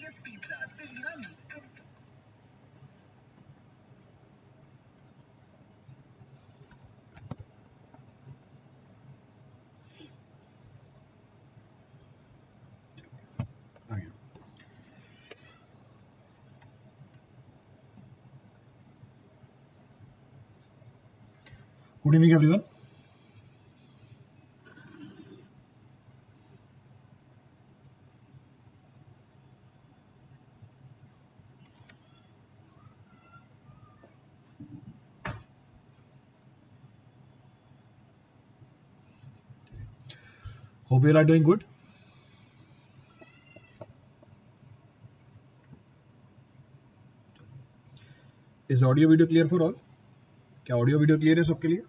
Good evening, everyone. Hope you all are doing good. Is audio video clear for all? क्या audio video clear है सबके लिए?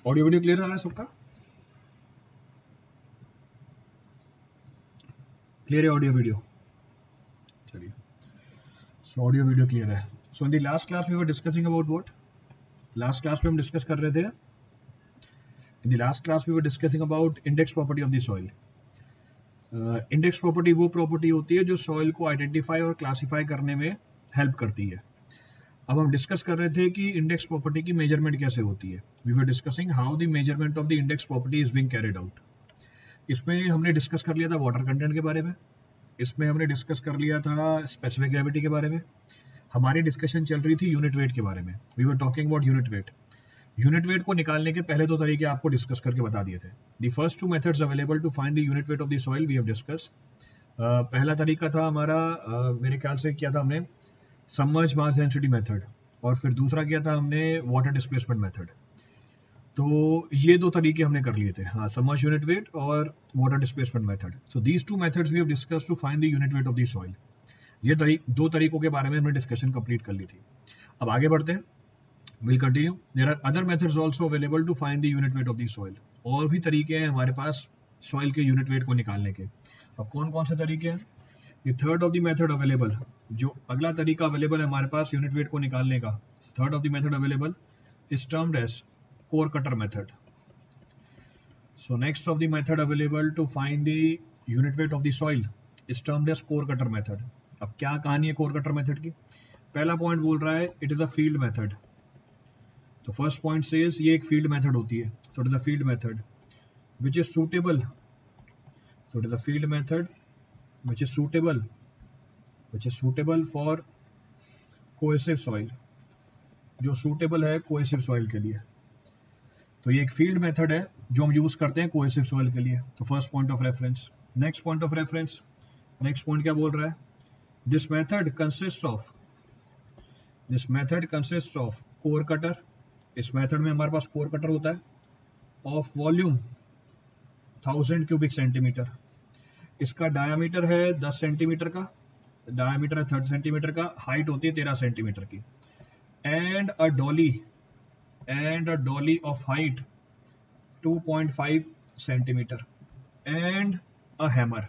Audio video clear आ रहा है सबका? क्लियर है ऑडियो वीडियो? चलिए, सो ऑडियो वीडियो क्लियर है. So in the last class we were discussing about what? Last class में हम डिस्कस कर रहे थे, in the last class we were discussing about index property of the soil. Index property वो property होती है जो सॉइल को आइडेंटिफाई और क्लासिफाई करने में हेल्प करती है. अब हम डिस्कस कर रहे थे कि इंडेक्स प्रॉपर्टी की मेजरमेंट कैसे होती है. We were discussing how the measurement of the index property is being carried out. इसमें हमने डिस्कस कर लिया था वाटर कंटेंट के बारे में, इसमें हमने डिस्कस कर लिया था स्पेसिफिक ग्रेविटी के बारे में, हमारी डिस्कशन चल रही थी यूनिट वेट के बारे में. We were talking about unit weight. Unit weight को निकालने के पहले दो तरीके आपको डिस्कस करके बता दिए थे. The first two methods available to find the unit weight of the soil we have discuss. पहला तरीका था हमारा, मेरे ख्याल से किया था हमने सबमर्ज मास डेंसिटी मेथड, और फिर दूसरा किया था हमने वाटर डिस्प्लेसमेंट मेथड. तो ये दो तरीके हमने कर लिए थे, हाँ, सबमर्ज यूनिट वेट और water displacement method. So these two methods we have discussed to find the unit weight of the soil. ये दो तरीकों के बारे में हमने डिस्कशन कंप्लीट कर ली थी. अब आगे बढ़ते हैं, will continue. There are other methods also available to find the unit weight of the soil. और भी तरीके हैं हमारे पास सॉइल के यूनिट वेट को निकालने के. अब कौन कौन से तरीके हैं? The third of the method available, जो अगला तरीका अवेलेबल है हमारे पास यूनिट वेट को निकालने का, third of the method available is termed as core cutter method. So next of the method available to find the unit weight of the soil is termed as core cutter method. अब क्या कहानी है core cutter method की? पहला point बोल रहा है it is a field method. तो फर्स्ट पॉइंट says ये एक field method होती है. So it is a field method which is suitable. So it is a field method which is suitable for cohesive soil. जो suitable है cohesive soil के लिए. तो ये एक फील्ड मेथड है जो हम यूज करते हैं कोहेसिव सॉइल के लिए. तो first point of reference. Next point of reference, next point क्या बोल रहा है? This method consist of core cutter. इस मेथड में हमारे पास कोर कटर होता है ऑफ वॉल्यूम 1000 क्यूबिक सेंटीमीटर. इसका डायामीटर है 10 सेंटीमीटर का, डायामीटर है 30 सेंटीमीटर का, हाइट होती है 13 सेंटीमीटर की, and a dolly of height 2.5 centimetre and a hammer.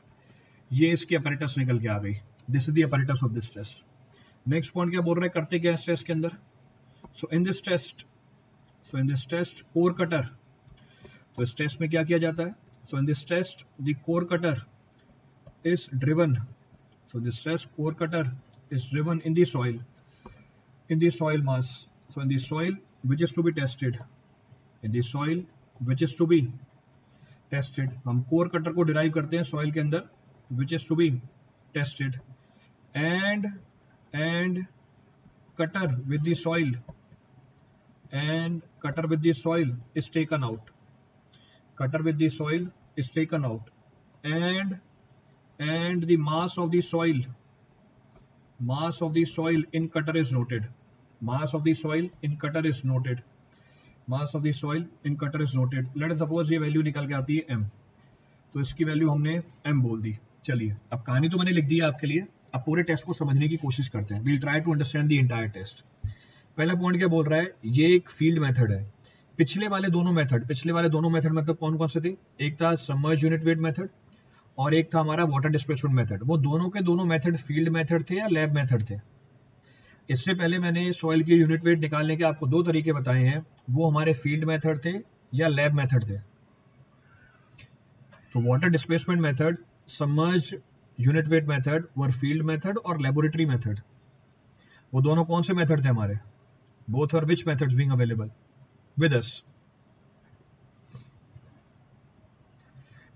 ये इसकी अपैरेटस निकल के आ गई. This is the apparatus of this test. Next point क्या बोल रहे हैं, करते क्या इस टेस्ट के अंदर? So in this test core cutter. तो इस टेस्ट में क्या किया जाता है? So in this test the core cutter is driven. So this test core cutter is driven in the soil mass. So in the soil which is to be tested, हम core cutter को derive करते हैं soil के अंदर, which is to be tested, and cutter with the soil is taken out. And the mass of the soil in cutter is noted. Let us suppose ये value निकल के आती है m. तो इसकी वैल्यू हमने m बोल दी. चलिए, अब कहानी तो मैंने लिख दी है आपके लिए. अब पूरे टेस्ट को समझने की कोशिश करते हैं. We'll try to understand the entire test. पहला पॉइंट क्या बोल रहा है? ये एक फील्ड मेथड है. पिछले वाले दोनों मेथड मतलब कौन कौन से थे? एक था सबमर्ज यूनिट वेट मेथड और एक था हमारा वाटर डिस्प्लेसमेंट मेथड। वो दोनों के दोनों मेथड फील्ड मेथड थे या लैब मेथड थे? इससे पहले मैंने सॉइल की यूनिट वेट निकालने के आपको दो तरीके बताए हैं, वो हमारे फील्ड मेथड थे या लैब मेथड थे। तो water displacement method, submerge unit weight method were field method और लेबोरेटरी मेथड। वो दोनों कौन से मेथड थे हमारे? Both are which methods being available with us?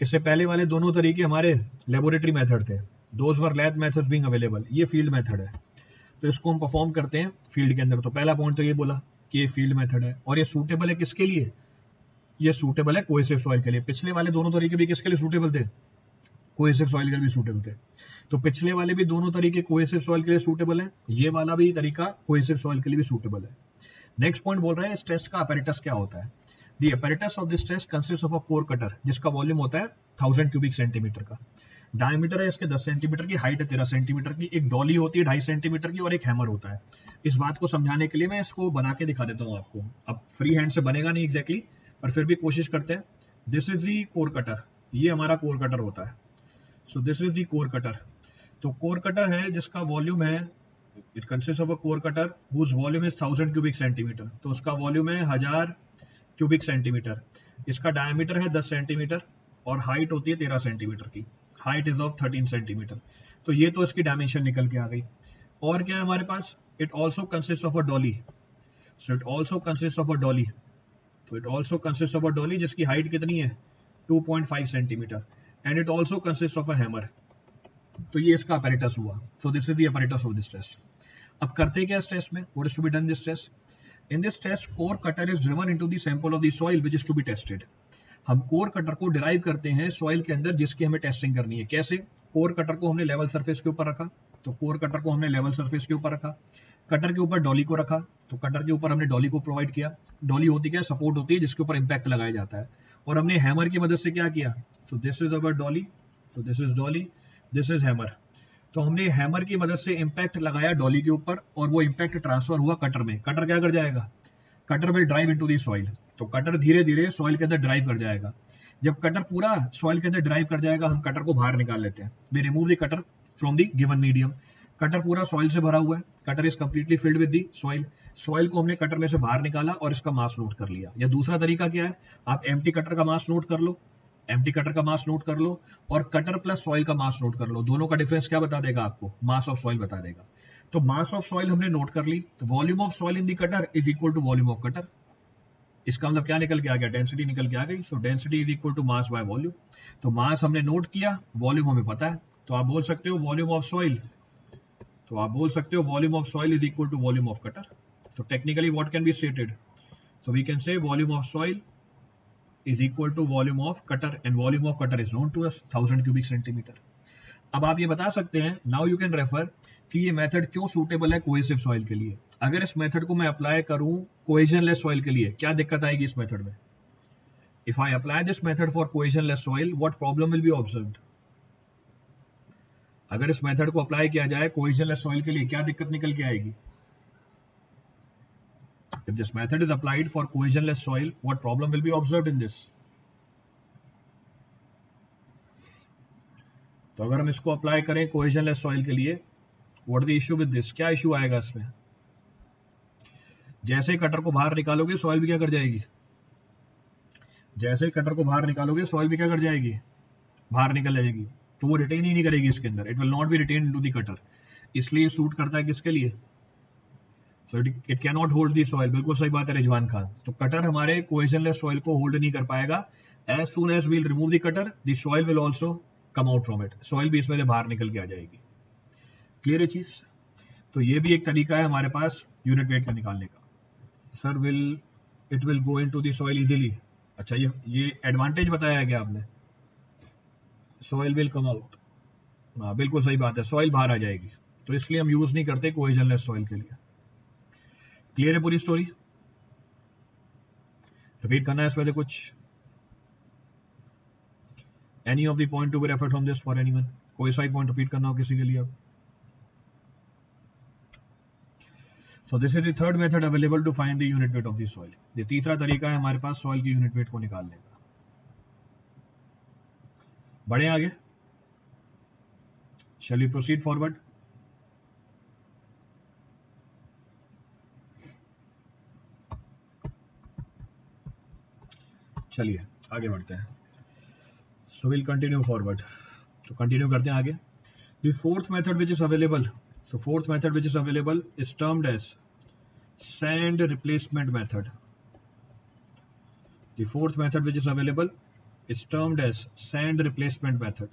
इससे पहले वाले दोनों तरीके हमारे लेबोरेटरी मेथड थे, those were lab methods being available. ये फील्ड मेथड है, तो इसको हम परफॉर्म करते हैं फील्ड के अंदर। तो पहला पॉइंट तो ये बोला कि ये फील्ड मेथड है, और ये सूटेबल है किसके लिए? ये सूटेबल है कोहेसिव सॉइल के लिए। पिछले वाले दोनों तरीके भी किसके लिए सूटेबल थे? कोहेसिव सॉइल के लिए भी सूटेबल थे। तो पिछले वाले भी दोनों तरीके कोहेसिव सॉइल के लिए सूटेबल है, ये वाला भी तरीका कोहेसिव सॉइल के लिए भी सूटेबल है। नेक्स्ट पॉइंट बोल रहा है इस टेस्ट का अपैरेटस क्या होता है। The apparatus of this test consists of a core cutter, जिसका वॉल्यूम होता है 1000 क्यूबिक सेंटीमीटर का, डायमीटर है इसके 10 सेंटीमीटर की, हाइट है 13 सेंटीमीटर की, एक डॉली होती है 2.5 सेंटीमीटर की और एक हैमर होता है। इस बात को समझाने के लिए मैं इसको बना के दिखा देता हूँ आपको। अब फ्री हैंड से बनेगा नहीं एग्जैक्टली, पर फिर भी कोशिश करते हैं। This is the core cutter, ये हमारा कोर कटर होता है। So this is the core cutter. तो कोर कटर है जिसका वॉल्यूम है, it consist of a core cutter whose volume is 1000 cubic centimetre. तो उसका वॉल्यूम है 1000 क्यूबिक सेंटीमीटर। इसका डायमीटर है 10 सेंटीमीटर और हाइट होती है 13 सेंटीमीटर की, हाइट इज ऑफ 13 सेंटीमीटर। तो ये तो इसकी डायमेंशन निकल के आ गई। और क्या है हमारे पास? It also consist of a dolly. So it also consist of a dolly. तो it also consist of a dolly जिसकी हाइट कितनी है? 2.5 centimetre. And it also consist of a hammer. तो ये इसका अपैरेटस हुआ। So this is the apparatus of this test. अब करते क्या इस टेस्ट में? What is to be done this test? In this test, core cutter is driven into the sample of the soil which is to be tested. हम core cutter को derive करते हैं soil के अंदर जिसकी हमें टेस्टिंग करनी है। कैसे? कोर कटर को हमने लेवल सरफेस के ऊपर रखा, तो कोर कटर को हमने लेवल सरफेस के ऊपर रखा। कटर के ऊपर डॉली को रखा, तो कटर के ऊपर हमने डॉली को प्रोवाइड किया। डॉली होती क्या? सपोर्ट होती है जिसके ऊपर इंपैक्ट लगाया जाता है। और हमने हैमर की मदद से क्या किया? सो this is our Dolly, so this is Dolly, this is hammer. तो हमने हैमर की मदद से इंपैक्ट लगाया डॉली के ऊपर और वो इंपैक्ट ट्रांसफर हुआ कटर में। कटर क्या कर जाएगा? Cutter will drive into the soil. तो कटर धीरे धीरे सॉइल के अंदर ड्राइव कर जाएगा। जब कटर पूरा सॉइल के अंदर ड्राइव कर जाएगा, हम कटर को बाहर निकाल लेते हैं। We remove the cutter from the given medium. Cutter पूरा सॉइल से भरा हुआ है, cutter is completely filled with the soil. Soil को हमने कटर में से बाहर निकाला और इसका मास नोट कर लिया। या दूसरा तरीका क्या है? आप एम्प्टी कटर का मास नोट कर लो, एम्प्टी कटर का मास नोट कर लो और कटर प्लस सॉइल का मास नोट कर लो। दोनों का डिफरेंस क्या बता देगा आपको? मास ऑफ सॉइल बता देगा। तो मास ऑफ सॉइल हमने नोट कर ली, तो volume of soil in the cutter is equal to volume of cutter. इसका मतलब क्या निकल के आ गया? डेंसिटी निकल के आ गई। So density is equal to mass by volume. तो मास हमने नोट किया, वॉल्यूम हमें पता है, तो आप बोल सकते हो वॉल्यूम ऑफ सॉइल, तो आप बोल सकते हो volume of soil is equal to volume of cutter. So technically what can be stated? So we can say volume of soil is equal to volume of cutter and volume of cutter is known to us 1000 cubic centimeter. अब आप ये बता सकते हैं, now you can refer कि ये method क्यों suitable है कोहेसिव सॉइल के लिए। अगर इस मेथड को मैं अप्लाई करूं कोहेजनलेस सॉइल के लिए, क्या दिक्कत आएगी इस मेथड में? If I apply this method for cohesionless soil, what problem will be observed? अगर इस मेथड को अप्लाई किया जाए कोहेजनलेस सॉइल के लिए, क्या दिक्कत निकल के आएगी? If this method is applied for cohesionless soil, what problem will be observed in this? तो अगर हम इसको अप्लाई करें cohesionless soil के लिए, what is the issue with this? क्या इशू आएगा इसमें? जैसे ही कटर को बाहर निकालोगे सॉइल भी क्या कर जाएगी? जैसे ही कटर को बाहर निकालोगे सॉइल भी क्या कर जाएगी? बाहर निकल जाएगी। तो वो रिटेन ही नहीं करेगी इसके अंदर, it will not be retain into the cutter. इसलिए सूट करता है किसके लिए? So it cannot hold the soil। बिल्कुल सही बात है रिजवान खान। तो कटर हमारे कोहेजनलेस सॉइल को होल्ड नहीं कर पाएगा। As soon as we'll remove the cutter, the soil will also come out from it। Soil भी इसमें से बाहर निकल के आ जाएगी। क्लियर है चीज? तो ये भी एक तरीका है हमारे पास यूनिट वेट का निकालने का। Sir it will go into the soil easily. अच्छा, ये एडवांटेज बताया गया आपने, सॉइल विल कम आउट। हाँ बिल्कुल सही बात है, सॉइल बाहर आ जाएगी। तो इसलिए हम यूज नहीं करते कोहेजनलेस सॉइल के लिए। क्लियर है पूरी स्टोरी? रिपीट करना है इस वजह कुछ? Any of the point to be referred from this for anyone? कोई सा ही पॉइंट रिपीट करना हो किसी के लिए अब? So this is the third method available to find the unit weight of the soil. ये तीसरा तरीका है हमारे पास सॉइल की यूनिट वेट को निकालने का। बढ़े आगे। Shall we proceed forward? चलिए आगे बढ़ते हैं. So we'll continue forward. तो कंटिन्यू करते हैं आगे. The fourth method which is available, so fourth method which is available is termed as sand replacement method. The fourth method which is available is termed as sand replacement method.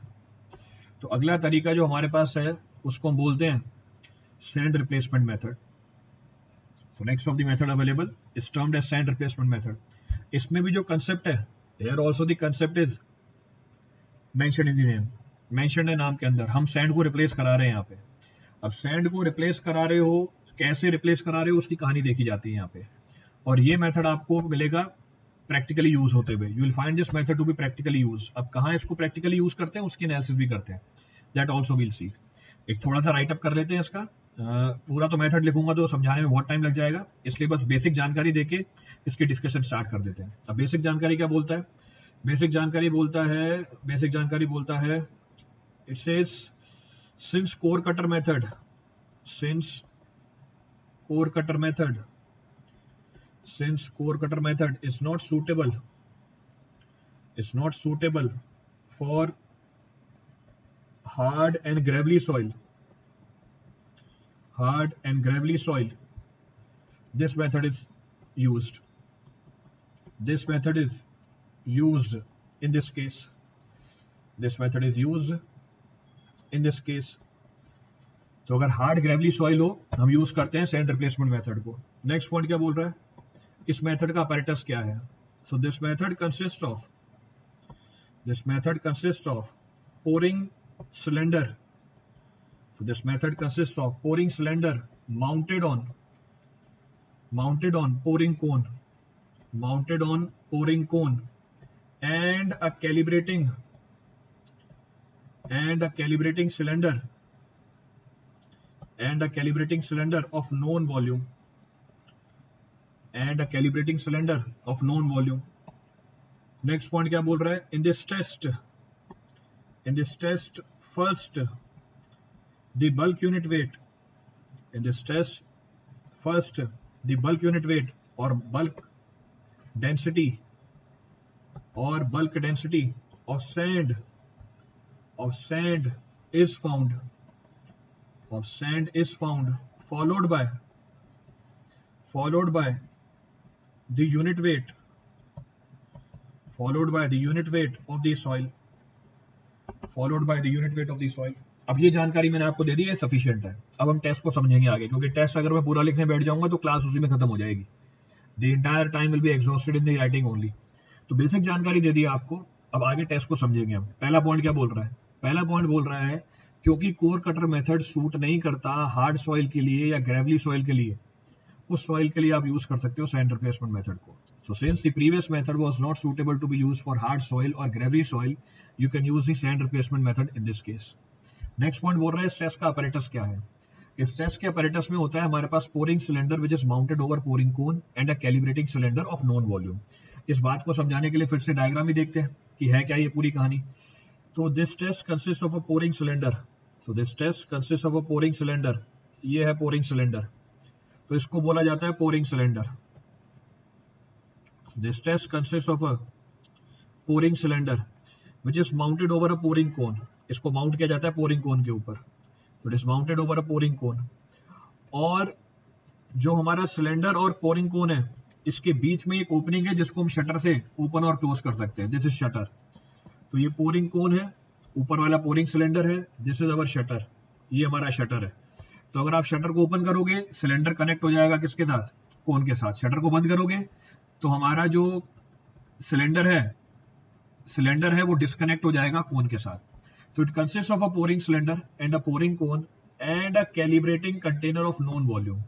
तो अगला तरीका जो हमारे पास है उसको हम बोलते हैं sand replacement method. So next of the method available is termed as sand replacement method. इसमें भी जो concept है, here also the concept is mentioned in the name. Mention है नाम के अंदर. हम सैंड को रिप्लेस करा रहे हैं यहाँ पे. अब सैंड को रिप्लेस करा रहे हो, कैसे रिप्लेस करा रहे हो उसकी कहानी देखी जाती है यहाँ पे. और ये मेथड आपको मिलेगा प्रैक्टिकली यूज होते हुए. You will find this method to be practically use. अब कहाँ इसको प्रैक्टिकली यूज करते हैं उसकी एनालिसिस भी करते हैं. That also will see. एक थोड़ा सा राइट अप कर लेते हैं इसका. पूरा तो मेथड लिखूंगा तो समझाने में बहुत टाइम लग जाएगा, इसलिए बस बेसिक जानकारी देके इसकी डिस्कशन स्टार्ट कर देते हैं. अब बेसिक जानकारी क्या बोलता है? बेसिक जानकारी बोलता है it says since core cutter method is not suitable for hard and gravelly soil, this method is used in this case. तो अगर हार्ड ग्रेवली सॉइल हो हम यूज करते हैं सैंड रिप्लेसमेंट मेथड को. नेक्स्ट पॉइंट क्या बोल रहा है? इस मेथड का अपैरेटस क्या है? So this method consist of pouring cylinder. So this method consists of pouring cylinder mounted on pouring cone and a calibrating cylinder of known volume. Next point क्या बोल रहा है? In this test first the bulk unit weight or bulk density of sand is found, followed by the unit weight of the soil. अब ये जानकारी मैंने आपको दे दी है, सफिशिएंट है. अब हम टेस्ट को समझेंगे आगे, क्योंकि टेस्ट अगर मैं पूरा लिखने बैठ जाऊंगा तो क्लास उसी में खत्म हो जाएगी. The entire time will be exhausted in the writing only. तो बेसिक जानकारी दे दी आपको, अब आगे टेस्ट को समझेंगे हम. पहला पॉइंट क्या बोल रहा है? पहला पॉइंट बोल रहा है क्योंकि कोर कटर मेथड सूट नहीं करता हार्ड सॉइल के लिए या ग्रेवली सॉइल के लिए, उस सॉइल के लिए आप यूज कर सकते हो सैंड रिप्लेसमेंट मेथड को. So since the previous method was not suitable to be used for hard soil or gravelly soil, you can use the sand replacement method in this case. Next point बोल रहा है stress का apparatus क्या है? इस stress के apparatus में होता है हमारे पास pouring cylinder which is mounted over pouring cone and a calibrating cylinder of known volume. इस बात को समझाने के लिए फिर से डायग्राम ही देखते हैं कि है क्या ये पूरी कहानी. तो this test consists of a pouring cylinder. ये है pouring cylinder. तो इसको बोला जाता है pouring cylinder. This test consists of a pouring cylinder which is mounted over a pouring cone. इसको माउंट किया जाता है pouring cone के ऊपर. So it is mounted over a pouring cone. और जो हमारा सिलेंडर और pouring cone है इसके बीच में एक ओपनिंग है जिसको हम शटर से ओपन और क्लोज कर सकते हैं. This is shutter. तो ये pouring cone है, ऊपर वाला pouring सिलेंडर है. This is our shutter. ये हमारा शटर है. तो अगर आप शटर को ओपन करोगे सिलेंडर कनेक्ट हो जाएगा किसके साथ? कोन के साथ. शटर को बंद करोगे तो हमारा जो सिलेंडर है वो डिस्कनेक्ट हो जाएगा कोन के साथ. So it consists of a pouring cylinder and a pouring cone and a calibrating container of known volume.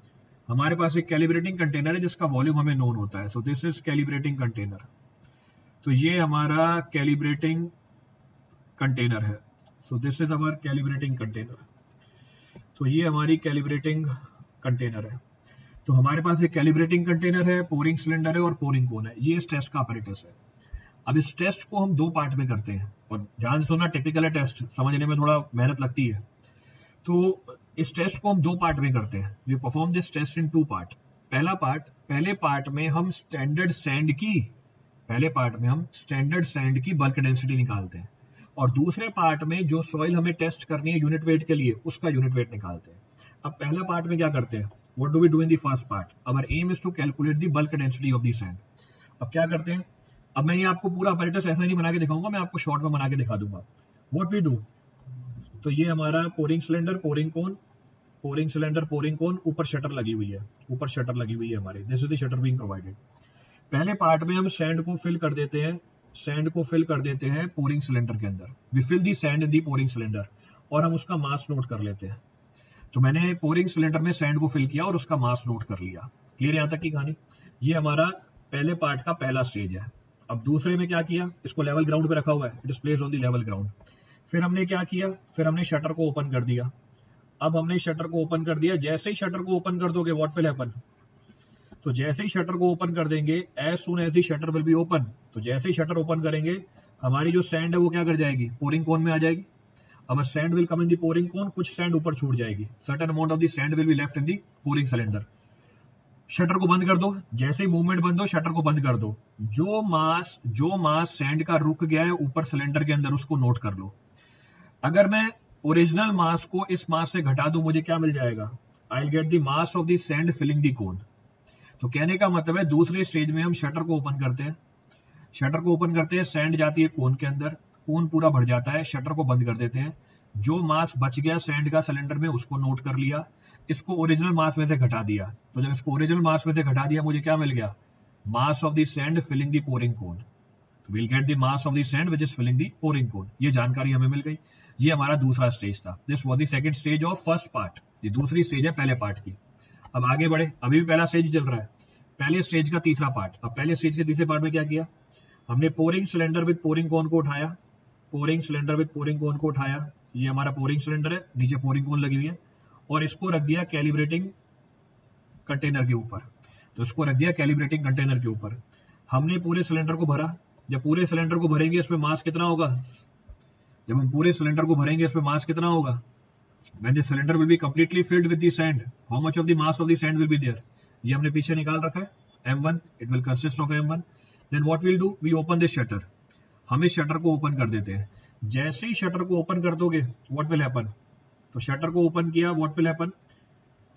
हमारे पास एक कैलिब्रेटिंग कंटेनर है जिसका वॉल्यूम हमें नोन होता है. So this is calibrating container. तो ये हमारा कैलिब्रेटिंग कंटेनर है. So this is our calibrating container. तो ये हमारी कैलिब्रेटिंग कंटेनर है. तो हमारे पास एक कैलिब्रेटिंग कंटेनर है, पोरिंग सिलेंडर है और पोरिंग कोन है. ये इस टेस्ट का अपैरेटस है. अब इस टेस्ट को हम दो पार्ट में करते हैं और ध्यान से सुनना, टिपिकल है टेस्ट, समझने में थोड़ा मेहनत लगती है. तो इस टेस्ट को हम 2 पार्ट में करते हैं। We perform this test in 2 part. पहले पार्ट में हम स्टैंडर्ड सैंड की बल्क डेंसिटी निकालते हैं, और दूसरे पार्ट में जो सॉइल हमें टेस्ट करनी है यूनिट वेट के लिए, उसका यूनिट वेट निकालते हैं। अब पहला पार्ट में क्या करते हैं, what do we do in the first part? Our aim is to calculate the bulk density of the sand. अब क्या करते हैं, अब मैं ये आपको पूरा अपैरेटस ऐसा नहीं बना के दिखाऊंगा, मैं आपको शॉर्ट में बना के दिखा दूंगा। व्हाट वी डू, तो ये हमारा पोरिंग सिलेंडर, पोरिंग कोन, ऊपर शटर लगी हुई है हमारे। This is the shutter being provided. पहले पार्ट में हम सैंड को फिल कर देते हैं पोरिंग सिलेंडर के अंदर। We fill the sand in the pouring cylinder, और हम उसका मास नोट कर लेते हैं। तो मैंने पोरिंग सिलेंडर में सैंड को फिल किया और उसका मास नोट कर लिया। क्लियर यहां तक की कहानी? ये हमारा पहले पार्ट का पहला स्टेज है। अब दूसरे में क्या किया, इसको लेवल ग्राउंड पे रखा हुआ है, it is placed on the level ground. फिर हमने क्या किया, फिर हमने शटर को ओपन कर दिया। अब हमने शटर को ओपन कर दिया, जैसे ही शटर को ओपन कर दोगे व्हाट विल हैपन, तो जैसे ही शटर को ओपन कर देंगे, as soon as the shutter will be open, तो जैसे ही शटर ओपन करेंगे हमारी जो सैंड है वो क्या कर जाएगी, पोरिंग कोन में आ जाएगी। अब sand will come in the pouring cone, कुछ सैंड ऊपर छूट जाएगी, certain amount of the sand will be left in the pouring cylinder. Shutter को बंद कर दो, जैसे ही मूवमेंट बंद हो शटर को बंद कर दो। जो मास सैंड का रुक गया है ऊपर सिलेंडर के अंदर, उसको नोट कर लो। अगर मैं ओरिजिनल मास को इस मास से घटा दूं, मुझे क्या मिल जाएगा, I will get the mass of the sand filling the cone. तो कहने का मतलब है दूसरे स्टेज में हम शटर को ओपन करते हैं, सैंड जाती है कोन के अंदर, कोन पूरा भर जाता है, शटर को बंद कर देते हैं। जो मास बच गया सैंड का सिलेंडर में, उसको नोट कर लिया, इसको ओरिजिनल मास में से घटा दिया। तो जब इसको ओरिजिनल मास में से घटा दिया, मुझे क्या मिल गया, mass of the sand filling the pouring cone. Will get the mass of the sand which is filling the pouring cone. ये जानकारी हमें मिल गई। ये हमारा दूसरा स्टेज था। This was the second stage of first part. ये दूसरी स्टेज है पहले पार्ट की। अब आगे बढ़े, अभी भी पहला स्टेज चल रहा है, पहले स्टेज का तीसरा पार्ट। अब पहले स्टेज के तीसरे पार्ट में क्या किया, हमने पोरिंग सिलेंडर विद पोरिंग कोन को उठाया। ये हमारा पोरिंग सिलेंडर है, नीचे पोरिंग कोन लगी हुई है, और इसको रख दिया कैलिब्रेटिंग कंटेनर के ऊपर। हमने पूरे सिलेंडर को भरा। जब पूरे सिलेंडर को भरेंगे इसमें मास कितना होगा, when the cylinder will be completely filled with the sand, how much of the mass of the sand will be there, ये हमने पीछे निकाल रखा है, m1, it will consist of m1। then what we'll do, we open this shutter, हम इस shutter को open कर देते हैं। जैसे ही शटर को ओपन कर दोगे what will happen, तो शटर को ओपन किया, what will happen,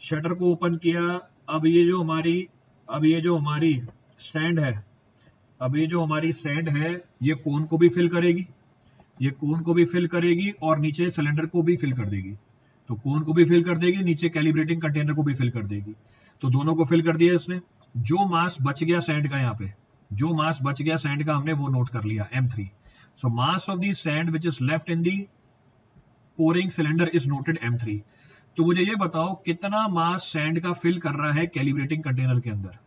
शटर को ओपन किया। अब ये जो हमारी सैंड है, ये कोन को भी फिल करेगी, और नीचे सिलेंडर को भी फिल कर देगी। तो कोन को भी फिल कर देगी, नीचे कैलिब्रेटिंग कंटेनर को भी फिल कर देगी। तो दोनों को फिल कर दिया इसने। जो मास बच गया सैंड का, हमने वो नोट कर लिया, m3। So mass of the sand which is left in the pouring cylinder is noted m3। तो मुझे ये बताओ कितना मास सैंड का फिल कर रहा है कैलिब्रेटिंग कंटेनर के अंदर।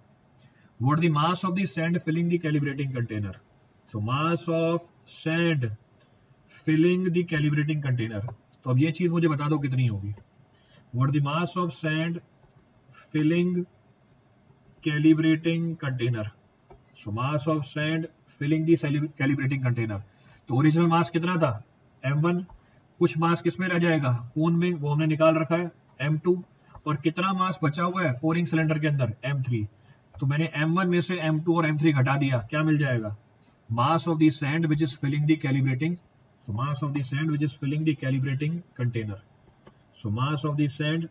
What the mass of the sand filling the calibrating container. So mass of sand filling the calibrating container. तो अब ये चीज मुझे बता दो कितनी होगी। What the mass of sand filling calibrating container. So mass of sand filling the calibrating container. तो ओरिजिनल मास कितना था, m1। कुछ मास किसमें रह जाएगा, कोन में, वो हमने निकाल रखा है, m2। और कितना मास बचा हुआ है पोरिंग सिलेंडर के अंदर, m3। तो मैंने m1 में से m2 और m3 घटा दिया, क्या मिल जाएगा, mass of the sand which is filling the calibrating. So mass of the sand which is filling the calibrating container. So mass of the sand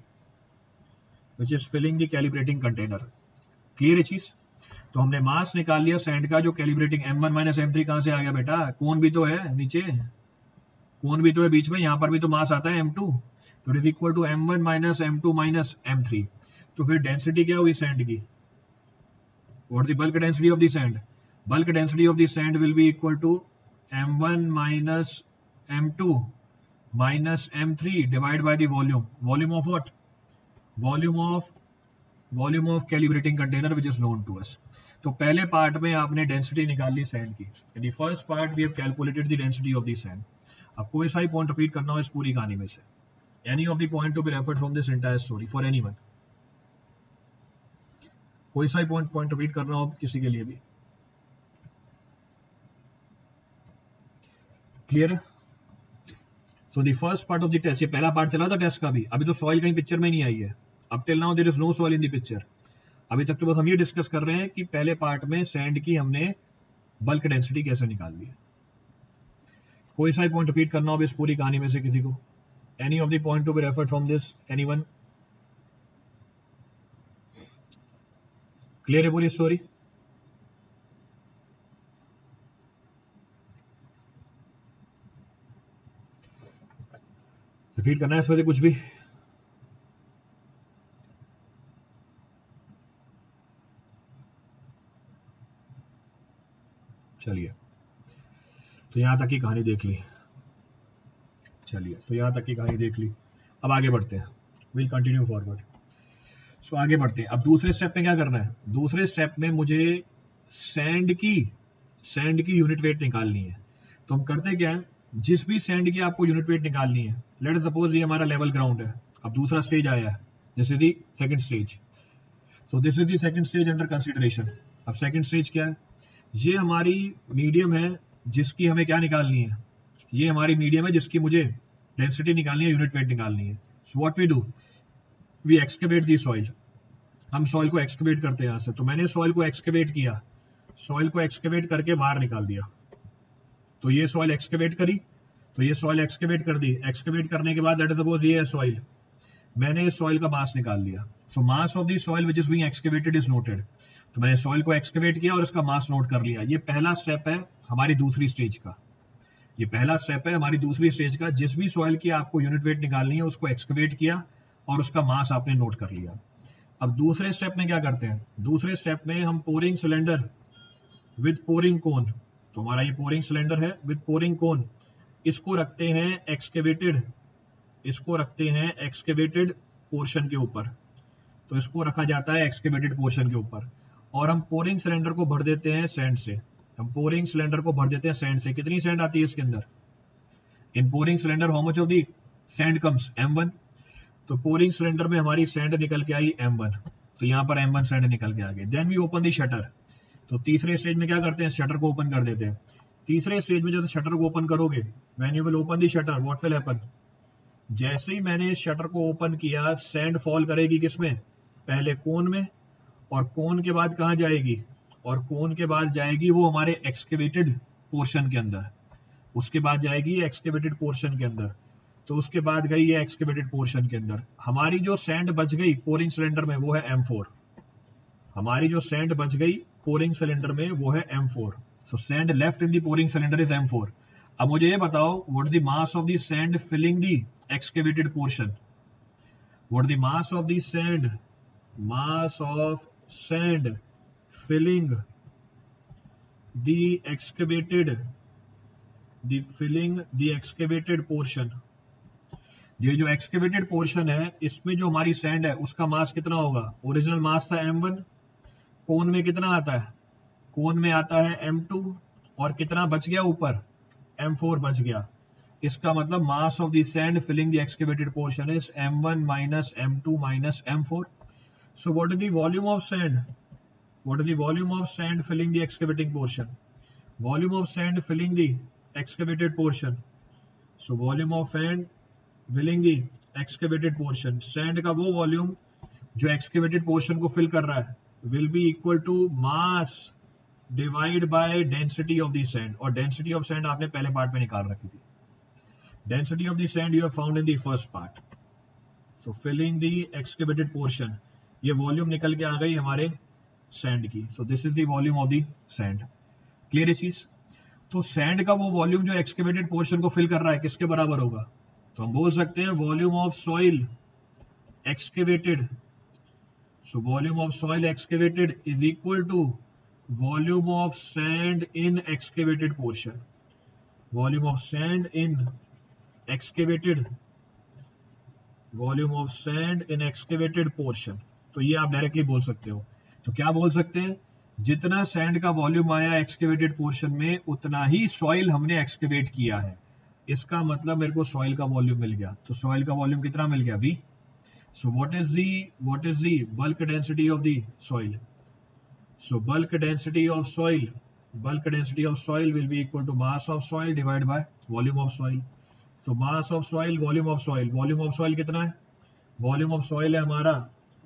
which is filling the calibrating container. Clear है चीज। तो हमने मास निकाल लिया sand का, जो calibrating m1 minus m3 कहां से आ गया बेटा, कोन भी तो है नीचे, कोन भी तो है बीच में, यहां पर भी तो मास आता है m2। तो it is equal to m1 minus m2 minus m3। तो फिर डेंसिटी क्या हुई सैंड की, what the bulk density of the sand. Bulk density of the sand will be equal to m1 minus m2 minus m3 divided by the volume of what, volume of calibrating container which is known to us। तो पहले part में आपने density निकाल ली sand की। In the first part we have calculated the density of the sand. अब कोई सा ही पॉइंट रिपीट करना हो इस पूरी कहानी में से, any of the point to be referred from this entire story for anyone, कोई सा ही पॉइंट रिपीट करना हो किसी के लिए भी, क्लियर है। So the first part of the test, ये पहला पार्ट चला था टेस्ट का भी, अभी तो सॉइल कहीं पिक्चर में नहीं आई है, अब till now there is no soil in the picture. अभी तक तो बस हम ये डिस्कस कर रहे हैं कि पहले पार्ट में सैंड की हमने बल्क डेंसिटी कैसे निकाल ली है। कोई सा पॉइंट रिपीट करना हो इस पूरी कहानी में से किसी को, any of the point to be referred from this, anyone? Clear है पूरी स्टोरी? रिपीट करना है इसमें से कुछ भी? चलिए, तो यहां तक की कहानी देख ली। चलिए, तो यहां तक की कहानी देख ली, अब आगे बढ़ते हैं, विल कंटिन्यू फॉरवर्ड। सो आगे बढ़ते हैं, अब दूसरे स्टेप में क्या करना है? दूसरे स्टेप में मुझे सैंड की यूनिट वेट निकालनी है। तो हम करते क्या है, जिस भी सैंड की आपको यूनिट वेट निकालनी है, लेट सपोज ये हमारा लेवल ग्राउंड है, अब दूसरा स्टेज आया है, this is the second stage. So this is the second stage under consideration. अब सेकंड स्टेज क्या है? ये हमारी मीडियम है जिसकी हमें क्या निकालनी है, ये हमारी मीडियम है जिसकी मुझे डेंसिटी निकालनी है, यूनिट वेट निकालनी है। So what we do, we excavate the soil, हम सॉइल को एक्सकेवेट करते हैं यहां से। तो मैंने सॉइल को एक्सकेवेट किया, सॉइल को एक्सकेवेट करके बाहर निकाल दिया, तो ये सॉइल एक्सकेवेट करी, तो ये सॉइल एक्सकेवेट कर दी, एक्सकेवेट करने के बाद लेट अस सपोज ये है सॉइल, मैंने इस सॉइल का मास निकाल लिया। So mass of the soil which is being excavated is noted, तो मैंने सॉइल को एक्सकेवेट किया और इसका मास नोट कर लिया। ये पहला स्टेप है हमारी दूसरी स्टेज का, ये पहला स्टेप है हमारी दूसरी स्टेज का। जिस भी सॉइल की आपको यूनिट वेट निकालनी है उसको एक्सकेवेट किया और उसका मास आपने नोट कर लिया। अब दूसरे स्टेप में क्या करते हैं, दूसरे स्टेप में हम पोरिंग सिलेंडर विद पोरिंग कोन, तो हमारा ये पोरिंग सिलेंडर है विद पोरिंग कोन, इसको रखते हैं एक्सकेवेटेड, इसको रखते हैं एक्सकेवेटेड पोर्शन के ऊपर, तो इसको रखा जाता है एक्सकेवेटेड पोर्शन के ऊपर, और हम पोरिंग सिलेंडर को भर देते हैं सैंड से। हम पोरिंग सिलेंडर को भर देते हैं सैंड से। कितनी सैंड आती है इसके अंदर? In pouring cylinder how much of the sand comes? M1। तो पोरिंग सिलेंडर में हमारी सैंड निकल के आई M1, तो यहाँ पर M1 सैंड निकल के आ गई। Then we open the shutter, तो तीसरे स्टेज में क्या करते हैं, शटर को ओपन कर देते हैं। तीसरे स्टेज में जब शटर को ओपन करोगे, when you will open the shutter what will happen, जैसे ही मैंने इस शटर को ओपन किया, सैंड फॉल करेगी किसमें? पहले कोन में, और कोन के बाद कहां जाएगी, और कोन के बाद जाएगी वो हमारे एक्सकेवेटेड पोर्शन के अंदर, उसके बाद जाएगी एक्सकेवेटेड पोर्शन के अंदर, तो उसके बाद गई है एक्सकेवेटेड पोर्शन के अंदर। हमारी जो सैंड बच गई पोरिंग सिलेंडर में वो है M4, हमारी जो सैंड बच गई पोरिंग सिलेंडर में वो है M4। So sand left in the pouring cylinder is M4। अब मुझे ये बताओ, what is the mass of the sand filling the excavated portion, what is the mass of the sand, mass of sand filling the excavated portion। ये जो excavated portion है इसमें जो हमारी सैंड है उसका मास कितना होगा? ओरिजिनल मास था M1, कोन में कितना आता है? कोन में आता है M2, और कितना बच गया ऊपर? M4 बच गया। इसका मतलब mass of the sand filling the excavated portion is M1 minus M2 minus M4। So what is the volume of sand? What is the volume of sand filling the excavating portion? Volume of sand filling the excavated portion. So volume of sand filling the excavated portion. Sand का वो volume जो excavated portion को fill कर रहा है will be equal to mass divide by density of the sand. और density of sand आपने पहले पार्ट में निकाल रखी थी। Density of the sand you have found in the first part. So filling the excavated portion. ये volume निकल के आ गई हमारे सैंड की। सो this is the volume of the sand. Clear है चीज? तो सैंड का वो वॉल्यूम जो एक्सकेवेटेड पोर्शन को फिल कर रहा है किसके बराबर होगा? तो हम बोल सकते हैं volume of soil excavated. So volume of soil excavated is equal to volume of sand in excavated portion. Volume of sand in excavated, volume of sand in excavated portion. तो ये आप डायरेक्टली बोल सकते हो। तो क्या बोल सकते हैं? जितना सैंड का वॉल्यूम आया एक्सकेवेटेड पोर्शन में उतना ही सॉइल हमने एक्सकेवेट किया है। इसका मतलब मेरे को सॉइल का वॉल्यूम मिल गया। तो सॉइल का वॉल्यूम कितना मिल गया? V। So what is the bulk density of the soil? So bulk density of soil will be equal to mass of soil divide by volume of soil. So mass of soil, volume of soil, volume of soil कितना है, volume of soil है हमारा,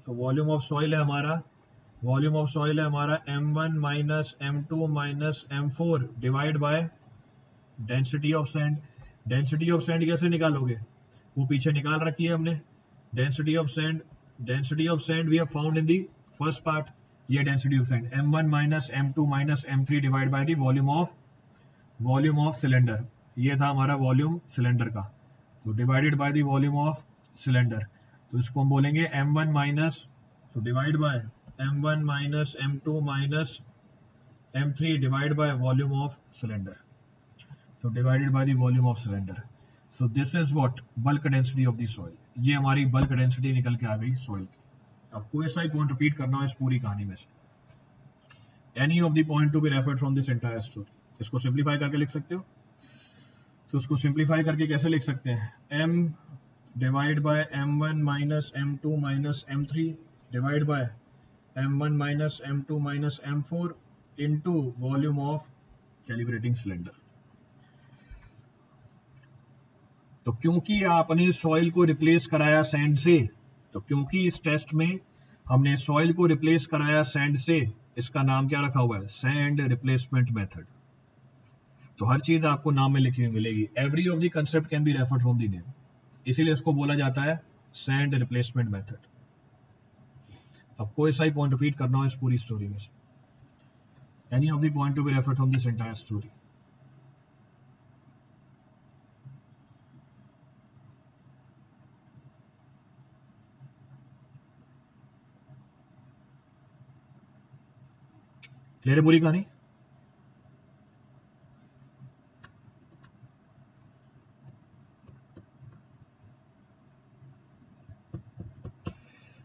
तो volume of soil है हमारा, volume of soil है हमारा m1 minus m2 minus m4 divide by density of sand. Density of sand कैसे निकालोगे, वो पीछे निकाल रखी है हमने, density of sand, density of sand we have found in the first part, ये density of sand m1 minus m2 minus m3 divide by the volume of cylinder, ये था हमारा वॉल्यूम सिलेंडर का, तो divided by the volume of cylinder, तो इसको हम बोलेंगे m1 माइनस, तो divide by m1 minus m2 minus m3 divide by volume of cylinder, so divided by the volume of cylinder. So this is what bulk density of the soil, ये हमारी bulk density निकल के आ गई soil की। अब कोई सा ही पॉइंट रिपीट करना है इस पूरी कहानी में से, any of the point to be referred from this entire story, इसको सिंप्लीफाई करके लिख सकते हो, तो उसको सिंप्लीफाई करके कैसे लिख सकते हैं, m divide by m1 minus m2 minus m3 divide by m1 minus m2 minus m4 into volume of calibrating cylinder. तो क्योंकि आपने सॉइल को रिप्लेस कराया सैंड से, तो क्योंकि इस टेस्ट में हमने सॉइल को रिप्लेस कराया सैंड से, इसका नाम क्या रखा हुआ है, सैंड रिप्लेसमेंट मेथड। तो हर चीज आपको नाम में लिखी हुई मिलेगी, every of the concept can be referred from the name, इसीलिए इसको बोला जाता है सैंड रिप्लेसमेंट मेथड। अब कोई सा ही पॉइंट रिपीट करना हो इस पूरी स्टोरी में से, any of the point to be referred from this entire story. Clear है पूरी कहानी?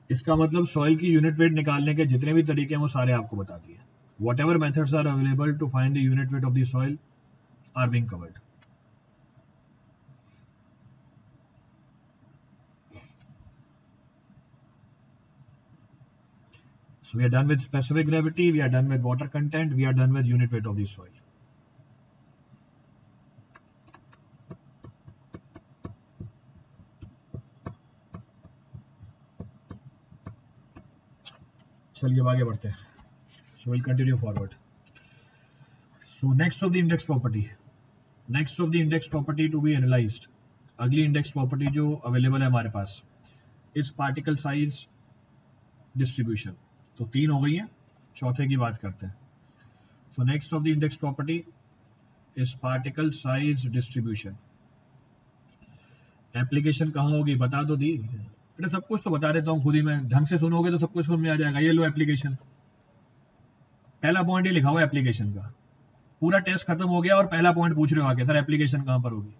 इसका मतलब सॉइल की यूनिट वेट निकालने के जितने भी तरीके हैं वो सारे आपको बता दिए, whatever methods are available to find the unit weight of the soil are being covered. So we are done with specific gravity, we are done with water content, we are done with unit weight of the soil. चलिए अब आगे बढ़ते हैं। So we'll continue forward. So next of the index property, next of the index property to be analyzed, अगली index property जो available है हमारे पास is particle size distribution। तो तीन हो गई है, चौथे की बात करते हैं। So next of the index property is particle size distribution। Application कहाँ होगी बता दो दी, बेटा सब कुछ तो बता देता हूँ खुद ही, मैं ढंग से सुनोगे तो सब कुछ समझ में आ जाएगा। ये लो एप्लीकेशन, पहला पॉइंट ये लिखा हुआ है एप्लीकेशन का, पूरा टेस्ट खत्म हो गया और पहला पॉइंट पूछ रहे हो आके, सर एप्लीकेशन कहाँ पर होगी।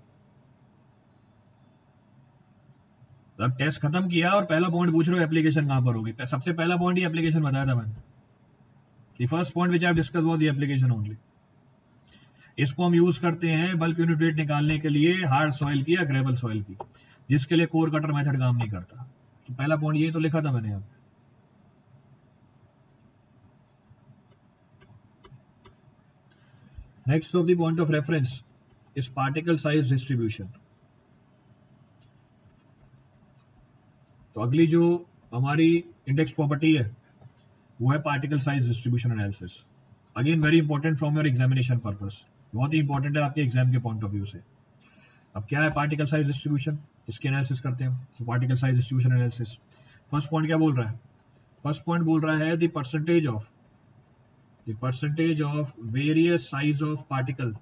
अब टेस्ट खत्म किया और पहला पॉइंट पूछ रहे हो एप्लीकेशन कहाँ पर होगी, सबसे पहला पॉइंट ही एप्लीकेशन बताया था मैंने। The first point which I have discussed was the application only. इसको हम यूज करते हैं बल्क यूनिट वेट निकालने के लिए हार्ड सॉइल की या ग्रेवल सॉइल की, जिसके लिए कोर कटर मेथड काम नहीं करता। तो पहला पॉइंट ये तो लिखा था मैंने यहाँ। Next of the point of reference is particle size distribution. तो अगली जो हमारी इंडेक्स प्रॉपर्टी है वो है particle size distribution analysis. Again very important from your examination purpose, बहुत ही इंपॉर्टेंट है आपके एग्जाम के पॉइंट ऑफ व्यू से। अब क्या है पार्टिकल साइज डिस्ट्रीब्यूशन, इसके एनालिसिस करते हैं। तो particle size distribution analysis, first point क्या बोल रहा है, फर्स्ट पॉइंट बोल रहा है the percentage of various size of particle,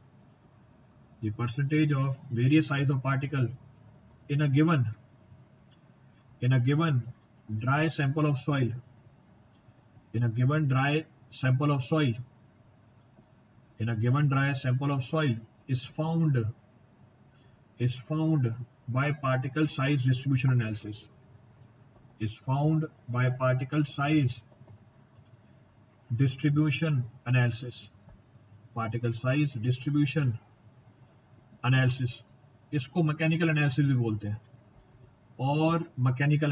the percentage of various size of particle in a given dry sample of soil, in a given dry sample of soil, in a given dry sample of soil is found by particle size distribution analysis, is found by particle size distribution analysis, particle size distribution analysis। इसको mechanical analysis भी बोलते हैं, और mechanical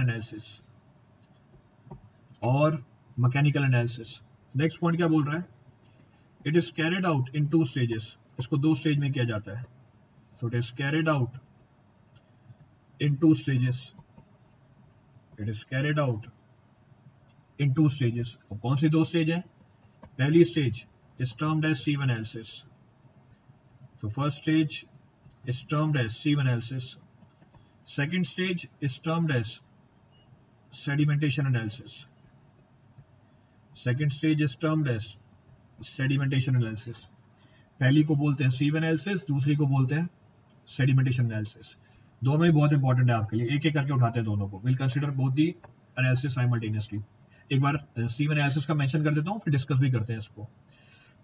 analysis. Next point क्या बोल रहा है, it is carried out in 2 stages, इसको 2 स्टेज में किया जाता है। So it is carried out in two stages. It is carried out in two stages. अब कौन सी दो स्टेज है? पहली stage is termed as sieve analysis. So first stage is termed as sieve analysis. Second stage is termed as sedimentation analysis. Second stage is termed as sedimentation analysis. पहली को बोलते हैं sieve analysis, दूसरी को बोलते हैं sedimentation analysis. दोनों ही बहुत इंपॉर्टेंट है आपके लिए, एक एक करके उठाते हैं दोनों को. Will consider both the analysis simultaneously. एक बार sieve एनालिसिस का मेंशन कर देता हूँ, फिर डिस्कस भी करते हैं इसको.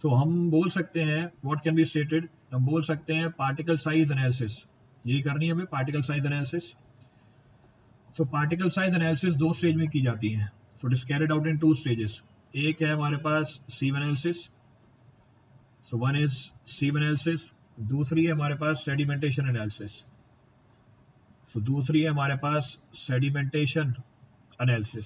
तो हम बोल सकते हैं व्हाट कैन बी स्टेटेड, हम बोल सकते हैं पार्टिकल साइज एनालिसिस. यही करनी है हमें, पार्टिकल साइज एनालिसिस. सो पार्टिकल साइज एनालिसिस दो स्टेज में की जाती है. So it is carried out in two stages. एक है हमारे पास sieve analysis, so one is sieve analysis. दूसरी है हमारे पास सेडिमेंटेशन एनालिसिस. सो दूसरी है हमारे पास सेडिमेंटेशन एनालिसिस.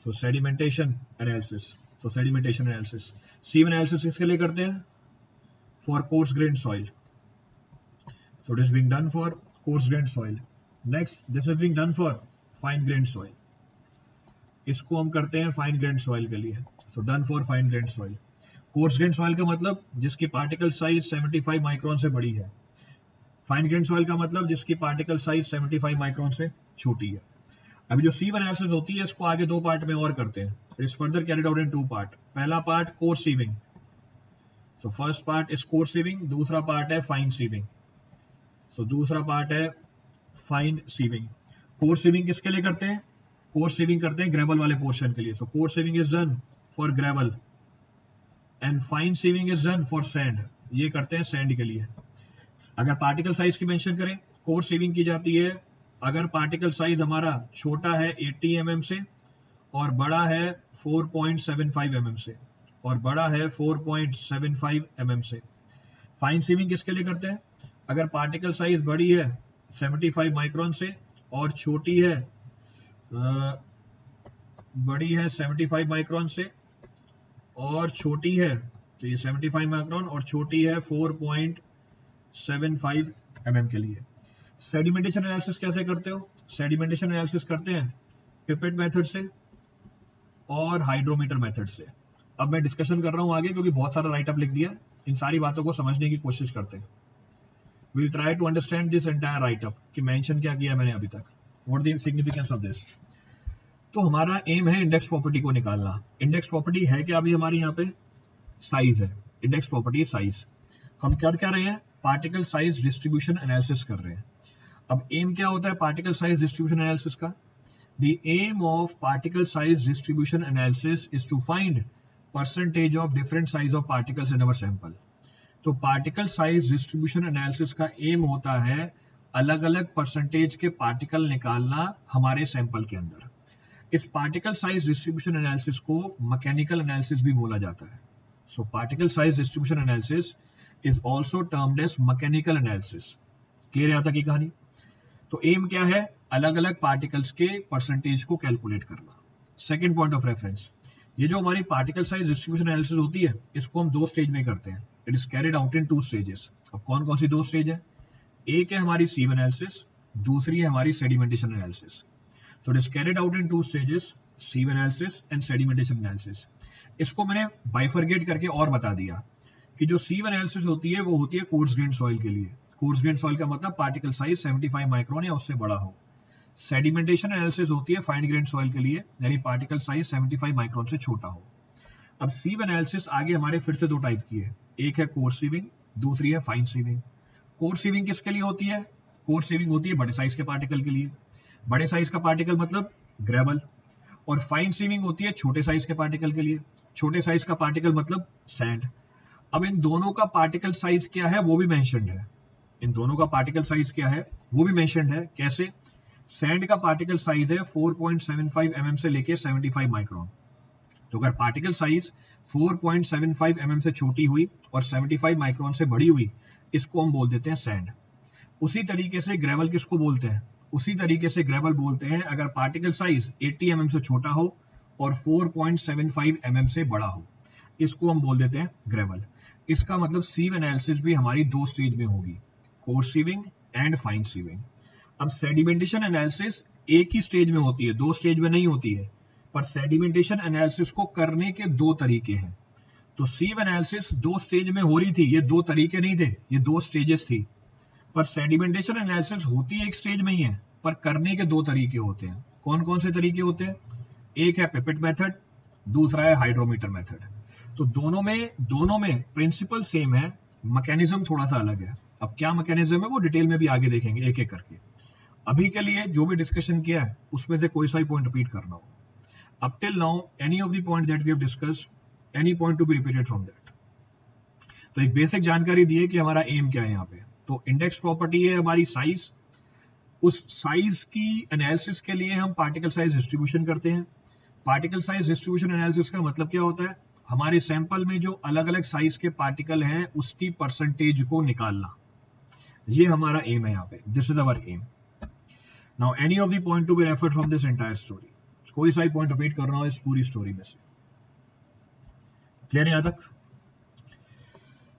सो सेडिमेंटेशन एनालिसिस. सो सेडिमेंटेशन एनालिसिस. sieve एनालिसिस किसके लिए करते हैं? For coarse grain soil. So it is being done for coarse grain soil. Next this is being done for fine grain soil. इसको हम करते हैं फाइन ग्रेन सॉइल के लिए. So done for fine grain soil. Coarse grain soil का मतलब जिसकी particle size 75 micron से बड़ी है. फाइन ग्रेन सॉइल का मतलब जिसकी पार्टिकल साइज 75 माइक्रोन से छोटी है. अभी जो sieve एनालिसिस होती है इसको आगे दो पार्ट में और करते हैं. It is further carried out in two part. पहला part coarse sieving. So first part is coarse sieving, दूसरा पार्ट है फाइन सीविंग. सो दूसरा पार्ट है फाइन सीविंग. कोर्स सीविंग किसके लिए करते हैं? कोर्स सीविंग करते हैं ग्रेवल वाले पोर्शन के लिए. So coarse sieving is done for gravel and fine sieving is done for sand. ये करते हैं सैंड के लिए. अगर पार्टिकल साइज की मेंशन करें, कोर्स सीविंग की जाती है अगर पार्टिकल साइज हमारा छोटा है 80 mm से और बड़ा है 4.75 mm से और बड़ा है 4.75 mm से. फाइन सीविंग किसके लिए करते हैं? अगर पार्टिकल साइज बड़ी है 75 माइक्रोन से और छोटी है बड़ी है 75 माइक्रोन से और छोटी है, तो ये 75 माइक्रोन और छोटी है 4.75 mm के लिए. सेडिमेंटेशन एनालिसिस कैसे करते हो? सेडिमेंटेशन एनालिसिस करते हैं पिपेट मेथड से और हाइड्रोमीटर मेथड से. अब मैं डिस्कशन कर रहा हूं आगे क्योंकि बहुत सारा राइट अप लिख दिया. इन सारी बातों को समझने की कोशिश करते हैं. Will try to understand this entire write up कि मेंशन क्या किया मैंने अभी तक, what the significance of this. तो हमारा एम है इंडेक्स प्रॉपर्टी को निकालना. इंडेक्स प्रॉपर्टी है क्या? अभी हमारी यहाँ पे साइज है. Index property size. हम कर क्या रहे हैं? पार्टिकल साइज डिस्ट्रीब्यूशन एनालिसिस कर रहे हैं. अब एम क्या होता है पार्टिकल साइज डिस्ट्रीब्यूशन एनालिसिस का? The aim of particle size distribution analysis is to find percentage of different size of particles in our sample. तो पार्टिकल साइज डिस्ट्रीब्यूशन एनालिसिस का एम होता है अलग अलग परसेंटेज के पार्टिकल निकालना हमारे सैंपल के अंदर. इस पार्टिकल साइज डिस्ट्रीब्यूशन एनालिसिस को मैकेनिकल एनालिसिस भी बोला जाता है. So particle size distribution analysis is also termed as mechanical analysis. Clear है आता की कहानी? तो एम क्या है? अलग अलग पार्टिकल्स के परसेंटेज को कैलकुलेट करना. सेकंड पॉइंट ऑफ रेफरेंस, ये जो हमारी पार्टिकल साइज डिस्ट्रीब्यूशन एनालिसिस होती है इसको हम दो स्टेज में करते हैं. It is carried out in two stages. अब कौन कौन सी दो स्टेज है? एक है हमारी sieve एनालिसिस, दूसरी है हमारी sedimentation analysis. So it is carried out in two stages, sieve analysis and sedimentation analysis. इसको मैंने बाइफरगेट करके और बता दिया कि जो sieve analysis होती है वो होती है कोर्स ग्रेन सॉइल के लिए. कोर्स ग्रेन सॉइल का मतलब पार्टिकल साइज 75 माइक्रोन या उससे बड़ा हो. सेडिमेंटेशन एनालिसिस होती है फाइन ग्रेन सॉइल के लिए, यानी पार्टिकल साइज 75 माइक्रोन से छोटा हो. अब sieve एनालिसिस आगे हमारे फिर से दो टाइप की है. एक है कोर्स सीविंग, दूसरी है फाइन सीविंग. कोर्स सीविंग किसके लिए होती है? कोर्स सीविंग होती है बड़े साइज के पार्टिकल के लिए. बड़े साइज का पार्टिकल मतलब ग्रेवल. और फाइन सीविंग होती है छोटे साइज के पार्टिकल के लिए. छोटे साइज का पार्टिकल मतलब सैंड. अब इन दोनों का पार्टिकल साइज क्या है वो भी मेंशन्ड है. इन दोनों का पार्टिकल साइज क्या है वो भी मेंशन्ड है. कैसे? सैंड का पार्टिकल साइज है 4.75 mm से लेके 75 माइक्रोन. तो अगर पार्टिकल साइज 4.75 mm से छोटी हुई और 75 माइक्रोन से बड़ी हुई, इसको हम बोल देते हैं सैंड. उसी तरीके से ग्रेवल किसको बोलते हैं? उसी तरीके से ग्रेवल बोलते हैं अगर पार्टिकल साइज 80 mm से छोटा हो और 4.75 mm से बड़ा हो, इसको हम बोल देते हैं ग्रेवल. इसका मतलब sieve एनालिसिस भी हमारी दो स्टेज में होगी, coarse sieving and fine sieving. अब सेडिमेंटेशन एनालिसिस एक ही स्टेज में होती है, दो स्टेज में नहीं होती है, पर सेडिमेंटेशन एनालिसिस को करने के दो तरीके हैं। तो सीव एनालिसिस दो स्टेज में हो रही थी, ये दो तरीके नहीं थे, ये दो स्टेजेस थी। पर सेडिमेंटेशन एनालिसिस होती है एक स्टेज में ही है, पर करने के दो तरीके होते हैं। कौन कौन से तरीके होते हैं? एक है पिपेट मेथड, दूसरा है हाइड्रोमीटर मेथड। तो दोनों में प्रिंसिपल सेम है, मैकेनिज्म थोड़ा सा अलग है। अब क्या मैकेनिज्म है वो डिटेल में भी आगे देखेंगे एक एक करके। अभी के लिए जो भी डिस्कशन किया है उसमें से कोई सा ही पॉइंट रिपीट करना हो। Up till now any of the point that we have discussed, any point to be repeated from that. तो एक बेसिक जानकारी दी है कि हमारा एम क्या है यहाँ पे। तो इंडेक्स प्रॉपर्टी है हमारी साइज, उस साइज की एनालिसिस के लिए हम पार्टिकल साइज डिस्ट्रीब्यूशन करते हैं। पार्टिकल साइज डिस्ट्रीब्यूशन एनालिसिस का मतलब क्या होता है? हमारे सैंपल में जो अलग अलग साइज के पार्टिकल हैं उसकी परसेंटेज को निकालना, ये हमारा एम है यहाँ पे। This is our aim. Now any of the point to be referred from this entire story, कोई सा ही पॉइंट रिपीट कर रहा हूं इस पूरी स्टोरी में से। क्लियर है यहां तक?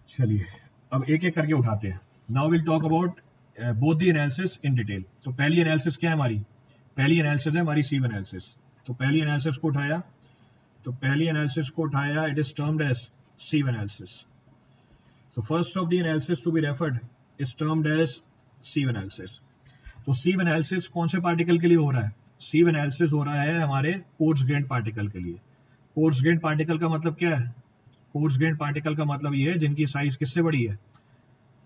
चलिए अब एक एक करके उठाते हैं। Now will talk about both the analysis in detail. तो पहली एनालिसिस क्या है हमारी? पहली एनालिसिस है हमारी सीव एनालिसिस। तो पहली एनालिसिस को उठाया, it is termed as sieve analysis. So first of the analysis to be referred is termed as sieve analysis. तो sieve analysis कौन से पार्टिकल के लिए हो रहा है? sieve analysis हो रहा है हमारे कोर्स ग्रेन्ड पार्टिकल के लिए। कोर्स ग्रेन्ड पार्टिकल का मतलब क्या है? कोर्स ग्रेन्ड पार्टिकल का मतलब ये है जिनकी साइज किससे बड़ी है?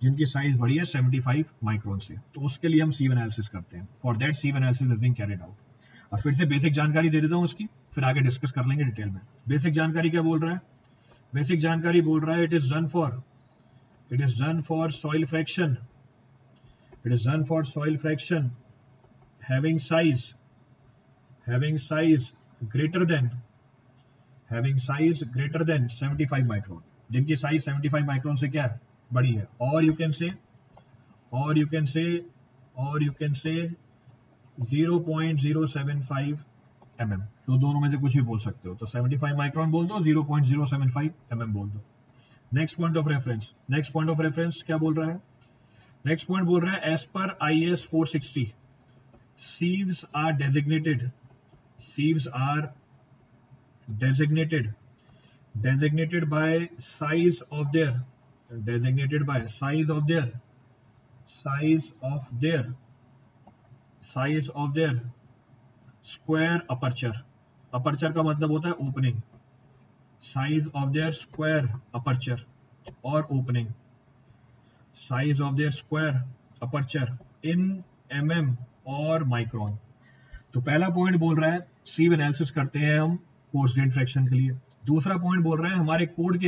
जिनकी साइज बड़ी है 75 माइक्रोन से। तो उसके लिए हम sieve analysis करते हैं। For that sieve analysis is being carried out. और फिर से बेसिक जानकारी दे देता हूँ उसकी, फिर आगे डिस्कस कर लेंगे डिटेल में। बेसिक जानकारी क्या बोल रहा है? बेसिक जानकारी बोल रहा है it is done for soil fraction. It is done for soil fraction having size greater than 75 micron, जिनकी साइज 75 माइक्रोन से क्या है? बड़ी है। और यू कैन से 0.075 mm। तो दोनों में से कुछ भी बोल सकते हो। तो 75 माइक्रोन बोल दो, 0.075 mm बोल दो। नेक्स्ट पॉइंट ऑफ रेफरेंस क्या बोल रहा है? नेक्स्ट पॉइंट बोल रहा है as per IS 460 sieves are designated by size of their square aperture। Aperture का मतलब होता है opening. size of their square aperture or opening, size of their square aperture in mm और micron। तो पहला पॉइंट बोल रहा है सीव एनालिसिस करते हैं हम कोर्स ग्रेन्ड फ्रैक्शन के लिए। दूसरा पॉइंट बोल रहा है हमारे कोड के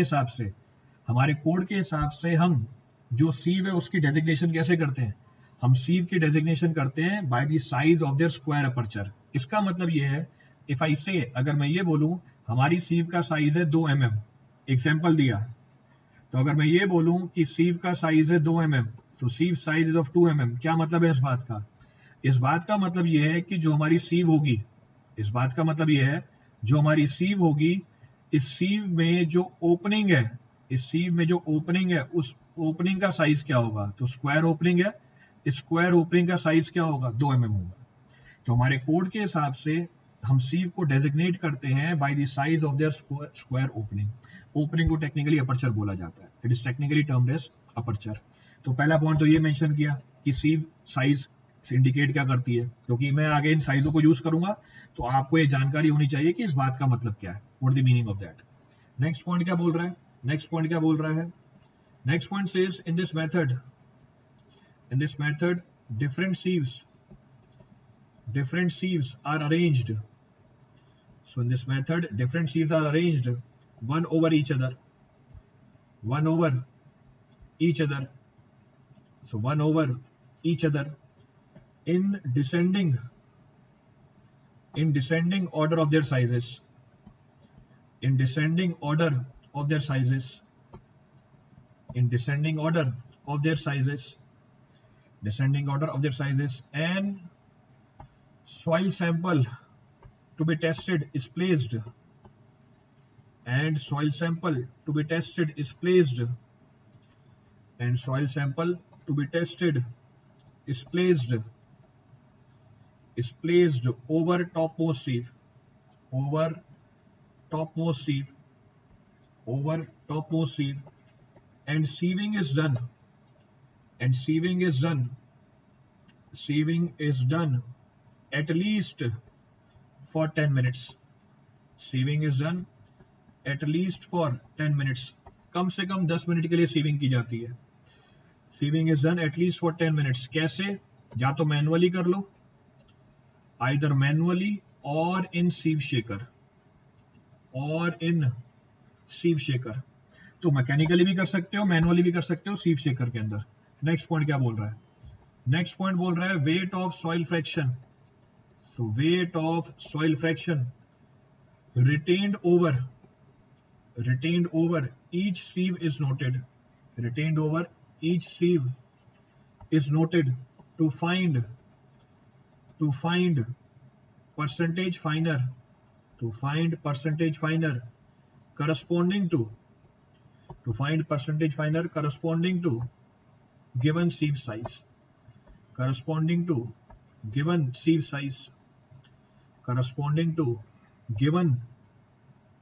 हिसाब से हम जो सीव है उसकी डेजिग्नेशन कैसे करते हैं? हम सीव की डेजिग्नेशन करते हैं by the size of their square aperture. इसका मतलब ये है, इफ आई से, अगर मैं ये बोलूं हमारी सीव का साइज है 2 mm, एग्जाम्पल दिया, तो अगर मैं ये बोलूं कि सीव का साइज है 2 mm, तो sieve size is of 2 mm, क्या मतलब है इस बात का? इस बात का मतलब ये है कि जो हमारी सीव होगी, इस सीव में जो ओपनिंग है, उस ओपनिंग का साइज क्या होगा? तो स्क्वायर ओपनिंग है, स्क्वायर ओपनिंग का साइज क्या होगा? 2 mm होगा। तो हमारे कोड के हिसाब से हम सीव को डेजिग्नेट करते हैं by the size of their square opening. Opening को टेक्निकली अपर्चर बोला जाता है। It is technically termed as aperture. तो पहला पॉइंट तो ये मेंशन किया कि सीव साइज इंडिकेट क्या करती है, क्योंकि मैं आगे इन साइजों को यूज करूंगा तो आपको ये जानकारी होनी चाहिए कि इस बात का मतलब क्या है, what the meaning of that. Next point क्या बोल रहा है? Next point says in this method different sieves are arranged. So in this method different sieves are arranged one over each other, so one over each other in descending order of their sizes, descending order of their sizes, and soil sample to be tested is placed is placed over topmost sieve, over topmost sieve, over topmost sieve, and sieving is done, and sieving is done, sieving is done at least for 10 minutes, sieving is done at least for 10 minutes, कम से कम 10 minute के लिए sieving की जाती है। Sieving is done at least for 10 minutes. कैसे? या तो manually कर लो, आइदर मैनुअली और इन सीव शेकर, और इन सीव शेकर। तो मैकेनिकली भी कर सकते हो, मैनुअली भी कर सकते हो सीव शेकर के अंदर। नेक्स्ट पॉइंट क्या बोल रहा है? नेक्स्ट पॉइंट बोल रहा है weight of soil fraction. So weight of soil fraction retained over each sieve is noted, retained over each sieve is noted to find percentage finer, to find percentage finer corresponding to given sieve size, corresponding to given sieve size, corresponding to given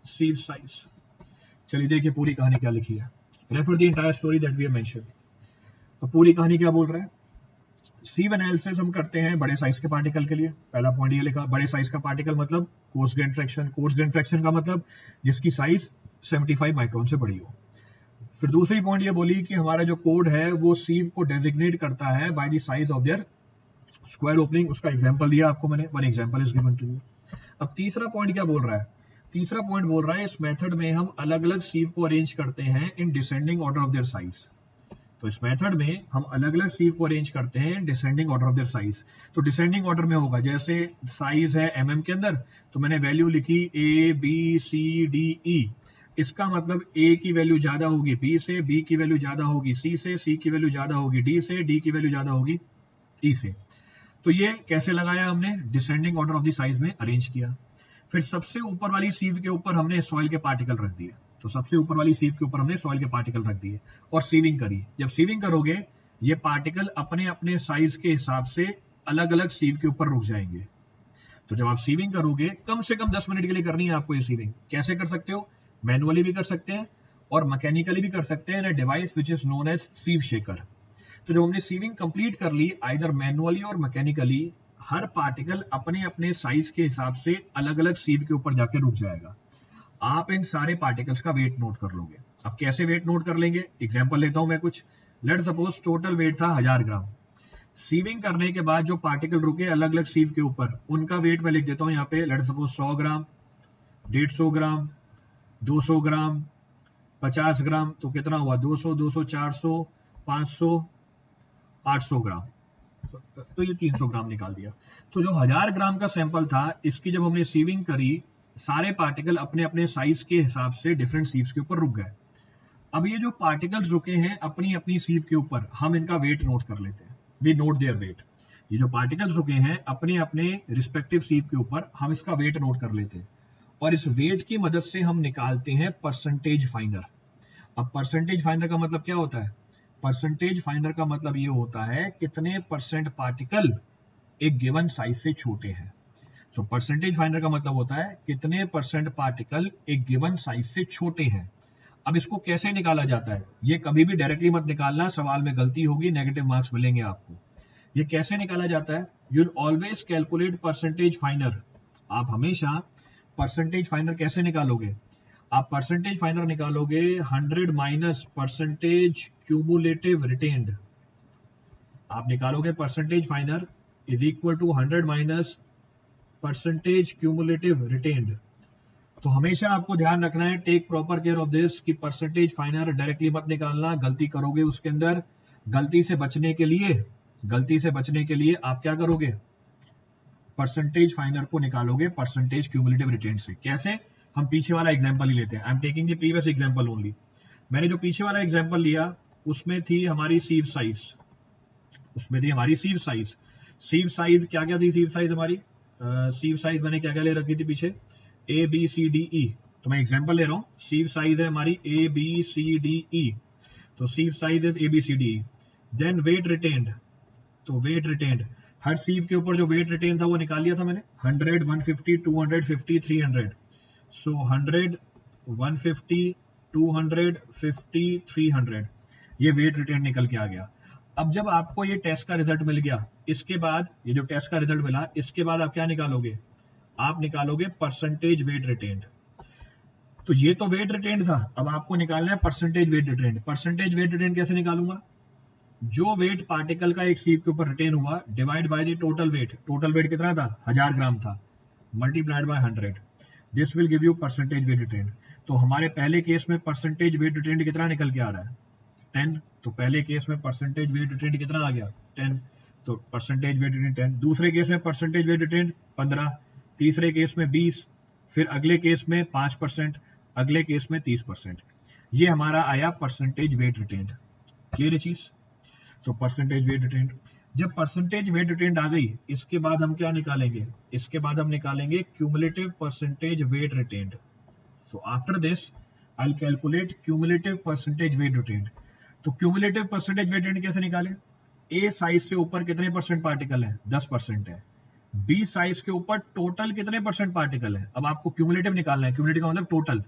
sieve size। चलिए देखिए पूरी कहानी क्या लिखी है। Refer the entire story that we have mentioned. तो पूरी कहानी क्या बोल रहा है? सीव एनालिसिस हम करते हैं बड़े साइज के पार्टिकल के लिए। पहला पॉइंट ये लिखा, बड़े साइज का पार्टिकल मतलब coarse grain fraction. Coarse grain fraction का मतलब जिसकी साइज 75 माइक्रोन से बड़ी हो। फिर दूसरी पॉइंट ये बोली कि हमारा जो कोड है वो सीव को डेजिग्नेट करता है by the size of their square opening. उसका एग्जांपल दिया आपको मैंने, one example is given to you. अब तीसरा पॉइंट क्या बोल रहा है? तीसरा पॉइंट बोल रहा है इस मेथड में हम अलग अलग सीव को अरेंज करते हैं in descending order of their size. तो इस मेथड में हम अलग अलग सीव को अरेंज करते हैं descending order of their size. तो डिसेंडिंग ऑर्डर में होगा, जैसे साइज है mm के अंदर, तो मैंने वैल्यू लिखी A B C D E। इसका मतलब A की वैल्यू ज्यादा होगी B से, B की वैल्यू ज्यादा होगी C से, C की वैल्यू ज्यादा होगी D से, D की वैल्यू ज्यादा होगी E से। तो ये कैसे लगाया हमने? Descending order of the size में अरेंज किया। फिर सबसे ऊपर वाली सीव के ऊपर हमने सॉइल के पार्टिकल रख दिए। तो सबसे ऊपर वाली सीव के ऊपर हमने सॉइल के पार्टिकल रख दिए और सीविंग करी। जब सीविंग करोगे ये पार्टिकल अपने अपने साइज के हिसाब से अलग अलग सीव के ऊपर रुक जाएंगे। तो जब आप सीविंग करोगे कम से कम 10 मिनट के लिए करनी है आपको ये सीविंग। कैसे कर सकते हो? मैनुअली भी कर सकते हैं और मैकेनिकली भी कर सकते हैं, device which is known as sieve shaker. तो जब हमने सीविंग कंप्लीट कर ली आइदर मैनुअली और मैकेनिकली, हर पार्टिकल अपने अपने साइज के हिसाब से अलग अलग सीव के ऊपर जाके रुक जाएगा। आप इन सारे पार्टिकल्स का वेट नोट कर लोगे। अब कैसे वेट नोट कर लेंगे? एग्जांपल लेता हूं मैं कुछ। लेट सपोज टोटल वेट था 1000 ग्राम। सीविंग करने के बाद जो पार्टिकल रुके अलग अलग सीव के ऊपर, उनका वेट मैं लिख देता हूं यहाँ पे। लेट सपोज 100 ग्राम, 150 ग्राम, 200 ग्राम, 50 ग्राम। तो कितना हुआ? 200, 200, 400, 500, 800 ग्राम। तो ये 300 ग्राम निकाल दिया। तो जो 1000 ग्राम का सैंपल था, इसकी जब हमने सीविंग करी, सारे पार्टिकल अपने अपने साइज के हिसाब से डिफरेंट सीव्स के ऊपर रुक गए। अब ये जो पार्टिकल्स रुके हैं अपनी अपनी सीव के ऊपर, हम इनका वेट नोट कर लेते हैं। We note their weight. ये जो पार्टिकल्स रुके हैं अपने अपने रिस्पेक्टिव सीव के ऊपर, हम इसका वेट नोट कर लेते हैं और इस वेट की मदद से हम निकालते हैं परसेंटेज फाइंडर। अब परसेंटेज फाइंडर का मतलब क्या होता है? परसेंटेज फाइंडर का मतलब ये होता है कितने परसेंट पार्टिकल एक गिवन साइज से छोटे हैं। सो परसेंटेज फाइंडर का मतलब होता है कितने परसेंट पार्टिकल एक गिवन साइज से छोटे हैं। अब इसको कैसे निकाला जाता है? ये कभी भी डायरेक्टली मत निकालना, सवाल में गलती होगी, नेगेटिव मार्क्स मिलेंगे आपको। ये कैसे निकाला जाता है? You will always calculate percentage finder. आप हमेशा परसेंटेज फाइंडर कैसे निकालोगे? आप परसेंटेज फाइंडर निकालोगे 100 माइनस परसेंटेज क्यूमुलेटिव रिटेन्ड। आप निकालोगे percentage finer is equal to 100 minus percentage cumulative retained. तो हमेशा आपको ध्यान रखना है, take proper care of this, कि परसेंटेज फाइंडर डायरेक्टली मत निकालना, गलती करोगे उसके अंदर। गलती से बचने के लिए आप क्या करोगे? परसेंटेज फाइंडर को निकालोगे परसेंटेज क्यूमुलेटिव रिटेन्ड से। कैसे? हम पीछे वाला एग्जांपल ही लेते हैं। I am taking the previous example only. मैंने जो पीछे वाला एग्जांपल लिया उसमें थी हमारी सीव साइज, सीव साइज क्या क्या थी? सीव साइज हमारी सीव साइज मैंने क्या क्या ले रखी थी पीछे? A B C D E। तो मैं एग्जांपल ले रहा हूं। सीव साइज है हमारी A B C D E। तो sieve size is A B C D E। Then weight retained तो वेट रिटेन्ड, हर सीव के ऊपर जो वेट रिटेन था वो निकाल लिया था मैंने, 100, 150, 250, 300। सो 100, 150, 250, 300, ये वेट रिटेन निकल के आ गया। अब जब आपको ये टेस्ट का रिजल्ट मिल गया, इसके बाद ये जो टेस्ट का रिजल्ट मिला, इसके बाद आप क्या निकालोगे, आप निकालोगे परसेंटेज वेट रिटेन्ड। तो ये तो वेट रिटेन्ड था, अब आपको निकालना है percentage weight retained. Percentage weight retained कैसे निकालूंगा, जो वेट पार्टिकल का एक सीव के ऊपर रिटेन हुआ divide by the total weight, total weight कितना था 1000 ग्राम था, multiplied by 100, this will give you percentage weight retained. तो हमारे पहले केस में परसेंटेज वेट रिटेन्ड कितना निकल के आ रहा है 10, तो पहले केस में परसेंटेज वेट रिटेन्ड कितना आ गया 10, तो परसेंटेज वेट रिटेन्ड 10। दूसरे केस में परसेंटेज वेट रिटेन्ड 15, तीसरे केस में 20, फिर अगले केस में 5%, अगले केस में 30%। ये हमारा आया परसेंटेज वेट रिटेन्ड। क्लियर है चीज। तो परसेंटेज वेट रिटेन्ड, जब परसेंटेज वेट रिटेन्ड आ गई, इसके बाद हम क्या निकालेंगे, इसके बाद हम निकालेंगे cumulative percentage weight retained. So after this I will calculate cumulative percentage weight retained. तो क्यूमुलेटिव परसेंटेज वेट रिटेन्ड कैसे निकालें, ए साइज से ऊपर कितने परसेंट पार्टिकल है 10% है, बी साइज के ऊपर टोटल कितने परसेंट पार्टिकल है, अब आपको क्यूमुलेटिव निकालना है, क्यूमुलेटिव का मतलब टोटल।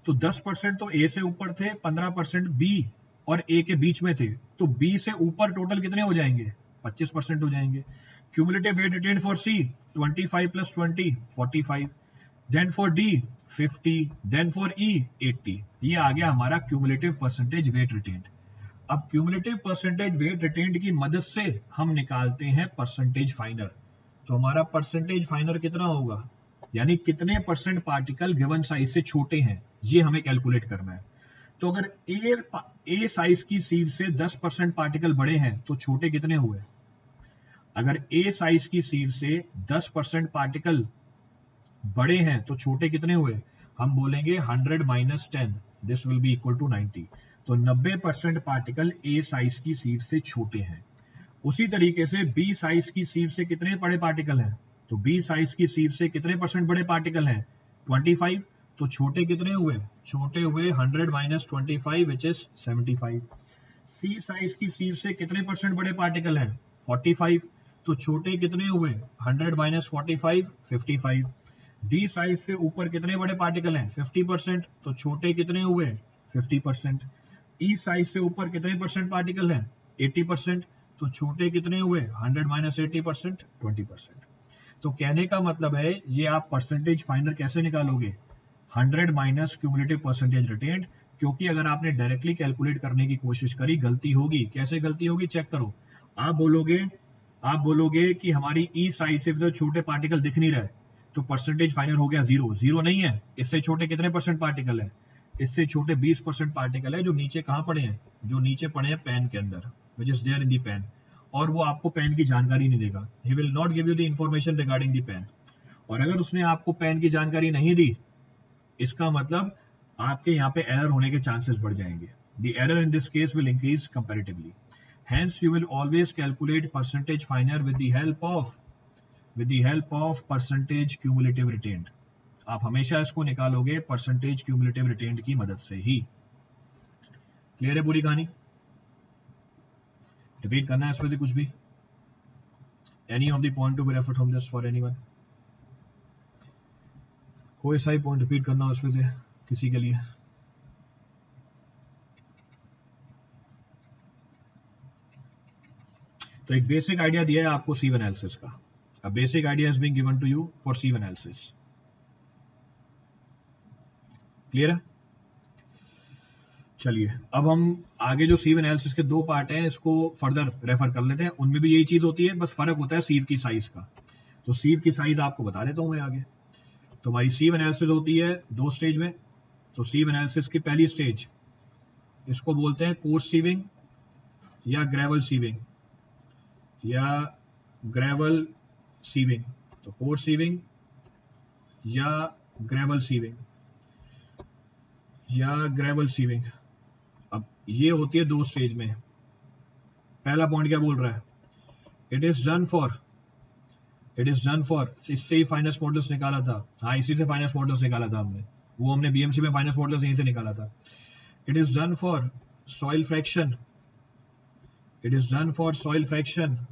तो 10% तो ए से ऊपर थे, 15% बी और ए के बीच में थे, तो बी से ऊपर टोटल कितने हो जाएंगे 25% हो जाएंगे। Cumulative weight retained for C 25 + 20 45, then for D 50, then for E 80। ये आ गया हमारा क्यूमुलेटिव परसेंटेज वेट रिटेन्ड। अब क्यूमुलेटिव परसेंटेज वेट रिटेन्ड की मदद से हम निकालते हैं परसेंटेज फाइनर। तो हमारा परसेंटेज फाइनर कितना होगा, यानी कितने परसेंट पार्टिकल गिवन साइज से छोटे हैं, ये हमें कैलकुलेट करना है। तो अगर ए साइज की सीव से 10% पार्टिकल बड़े हैं तो छोटे कितने हुए, अगर ए साइज की सीव से 10% पार्टिकल बड़े हैं तो छोटे कितने हुए, हम बोलेंगे 100 - 10, this will be equal to 90। तो 90% पार्टिकल ए साइज की सीव से छोटे हैं। उसी तरीके से बी साइज की सीव से कितने बड़े पार्टिकल हैं, तो बी साइज की सीव से कितने परसेंट बड़े पार्टिकल हैं 25, तो छोटे कितने हुए, छोटे हुए 100 - 25 विच इज 75। सी साइज की सीव से कितने परसेंट बड़े पार्टिकल हैं 45, तो छोटे कितने हुए 100 - 45 55। डी साइज से ऊपर कितने बड़े पार्टिकल हैं 50%, तो छोटे कितने हुए 50%। ई साइज से ऊपर कितने परसेंट पार्टिकल हैं 80%, तो छोटे कितने हुए 100 - 80% 20%। तो कहने का मतलब है ये आप परसेंटेज फाइनर कैसे निकालोगे, 100 माइनस क्यूमुलेटिव परसेंटेज रिटेन्ड। क्योंकि अगर आपने डायरेक्टली कैलकुलेट करने की कोशिश करी गलती होगी। कैसे गलती होगी चेक करो, आप बोलोगे कि हमारी ई साइज से तो छोटे पार्टिकल दिख नहीं रहे, तो परसेंटेज फाइनर हो गया 0। 0 नहीं है, इससे छोटे कितने परसेंट पार्टिकल है, इससे छोटे 20% पार्टिकल है, जो नीचे कहां पड़े हैं, जो नीचे पड़े हैं पेन के अंदर, which is there in the pen, और वो आपको पेन की जानकारी नहीं देगा। He will not give you the information regarding the pen. और अगर उसने आपको पेन की जानकारी नहीं दी, इसका मतलब आपके यहाँ पे एरर होने के चांसेस बढ़ जाएंगे। The error in this case will increase comparatively. Hence you will always calculate percentage finer with the help of percentage cumulative retained। आप हमेशा इसको निकालोगे परसेंटेज क्यूमुलेटिव रिटेन्ड की मदद से ही। क्लियर है पूरी कहानी, रिपीट करना है इसमें से कुछ भी, any of the point to be referred from this for anyone, कोई सा ही पॉइंट रिपीट करना उसमें से किसी के लिए। तो एक बेसिक आइडिया दिया है आपको सीव एनालिसिस का। A basic idea is being given to you for sieve analysis। Clear है। चलिए अब हम आगे जो सीव एनालिसिस के 2 पार्ट हैं इसको फर्दर रेफर कर लेते हैं। उनमें भी यही चीज होती है, बस फर्क होता है सीव की साइज का। तो सीव की साइज आपको बता देता हूं मैं आगे। तो हमारी सीव एनालिसिस होती है 2 स्टेज में। तो सीव एनालिसिस की पहली स्टेज, इसको बोलते हैं कोर्स सीविंग या ग्रेवल सीविंग सीविंग। तो कोर्स सीविंग या ग्रेवल सीविंग अब ये होती है 2 स्टेज में। पहला पॉइंट क्या बोल रहा है, इट इज डन फॉर, इससे ही फाइनेंस मॉडल्स निकाला था। हाँ, इसी से फाइनेंस मॉडल्स निकाला था हमने बीएमसी में फाइनेंस मॉडल्स यहीं से निकाला था। It is done for soil fraction